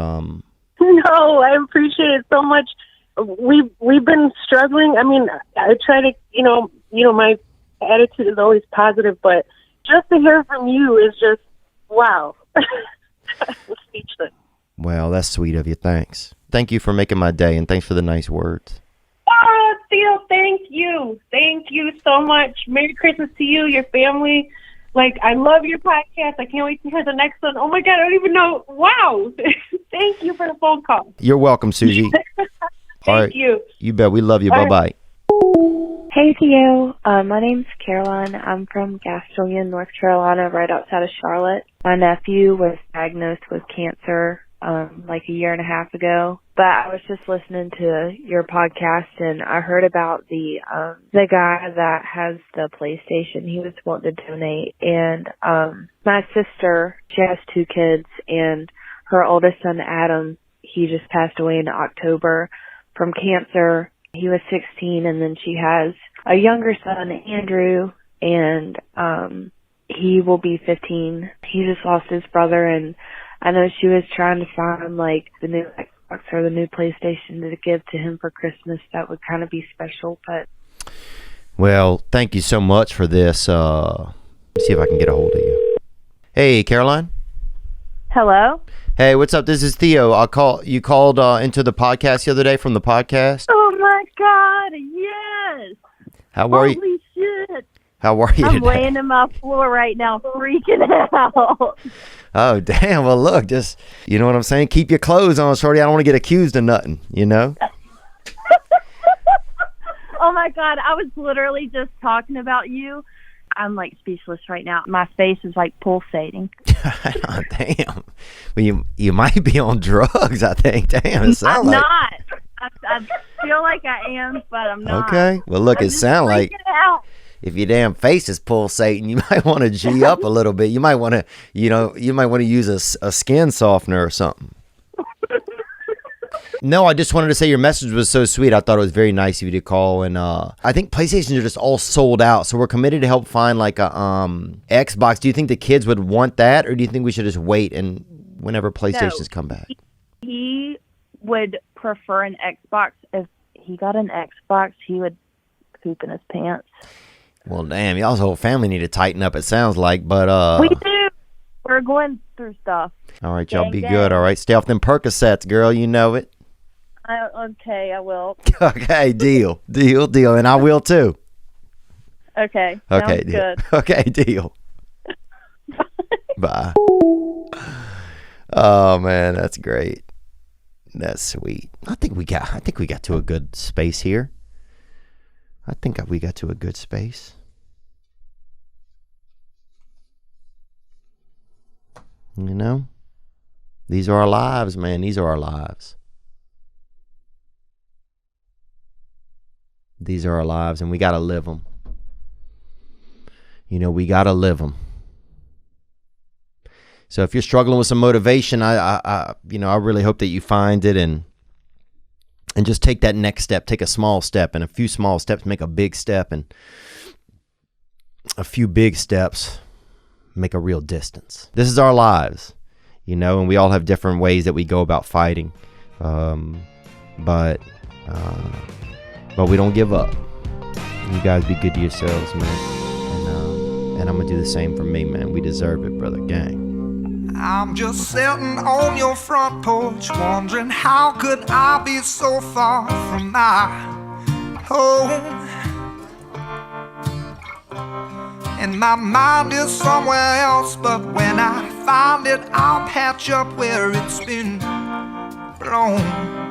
No, I appreciate it so much. We've been struggling. I mean, I try to, my attitude is always positive, but just to hear from you is just wow. I'm speechless. Well, that's sweet of you. Thanks. Thank you for making my day, and thanks for the nice words. Oh, Theo, thank you. Thank you so much. Merry Christmas to you, your family. I love your podcast. I can't wait to hear the next one. Oh, my God, I don't even know. Wow. Thank you for the phone call. You're welcome, Susie. Thank you. You bet. We love you. Bye-bye. Hey, Theo. My name's Caroline. I'm from Gastonia, North Carolina, right outside of Charlotte. My nephew was diagnosed with cancer a year and a half ago. But I was just listening to your podcast, and I heard about the guy that has the PlayStation. He was wanting to donate. And my sister, she has 2 kids, and her oldest son, Adam, he just passed away in October from cancer. He was 16, and then she has a younger son, Andrew, and he will be 15. He just lost his brother, and I know she was trying to find the new Xbox or the new PlayStation to give to him for Christmas, that would kind of be special. But Well, thank you so much for this. Let's see if I can get a hold of you. Hey, Caroline. hello. Hey, what's up? This is Theo. You called into the podcast the other day from the podcast. Oh my God! Yes. How are you? Holy shit! How are you I'm today? laying on my floor right now, freaking out. Oh, damn. Well, look, just, you know what I'm saying? Keep your clothes on, shorty. I don't want to get accused of nothing, you know? Oh my God! I was literally just talking about you. I'm like speechless right now. My face is like pulsating. Oh, damn. Well, you might be on drugs, I think. Damn, it sounds I'm like. not. I feel like I am, but I'm not. Okay. Well, look, I'm it just sounds like freaking out. if your damn face is pulsating, you might want to G up a little bit. You might want to, use a skin softener or something. No, I just wanted to say your message was so sweet. I thought it was very nice of you to call, and I think PlayStations are just all sold out. So we're committed to help find like a Xbox. Do you think the kids would want that, or do you think we should just wait and whenever PlayStations come back? He would prefer an Xbox. If he got an Xbox, he would poop in his pants. Well, damn, y'all's whole family need to tighten up. It sounds like, but We do. We're going through stuff. all right, y'all Gang, be gang. good. All right, stay off them Percocets, girl. You know it. Okay, I will. Okay, deal, and I will too. Okay. Okay, Sounds deal. good. Okay, deal. Bye. Oh man, that's great. That's sweet. I think we got to a good space here. I think we got to a good space. You know? These are our lives, man. These are our lives. These are our lives, and we got to live them. You know, we got to live them. So if you're struggling with some motivation, I really hope that you find it and just take that next step. Take a small step, and a few small steps make a big step, and a few big steps make a real distance. This is our lives, you know, and we all have different ways that we go about fighting. But we don't give up. You guys be good to yourselves, man. And I'm gonna do the same for me, man. We deserve it, brother. Gang. I'm just sitting on your front porch, wondering how could I be so far from my home. And my mind is somewhere else, but when I find it, I'll patch up where it's been blown.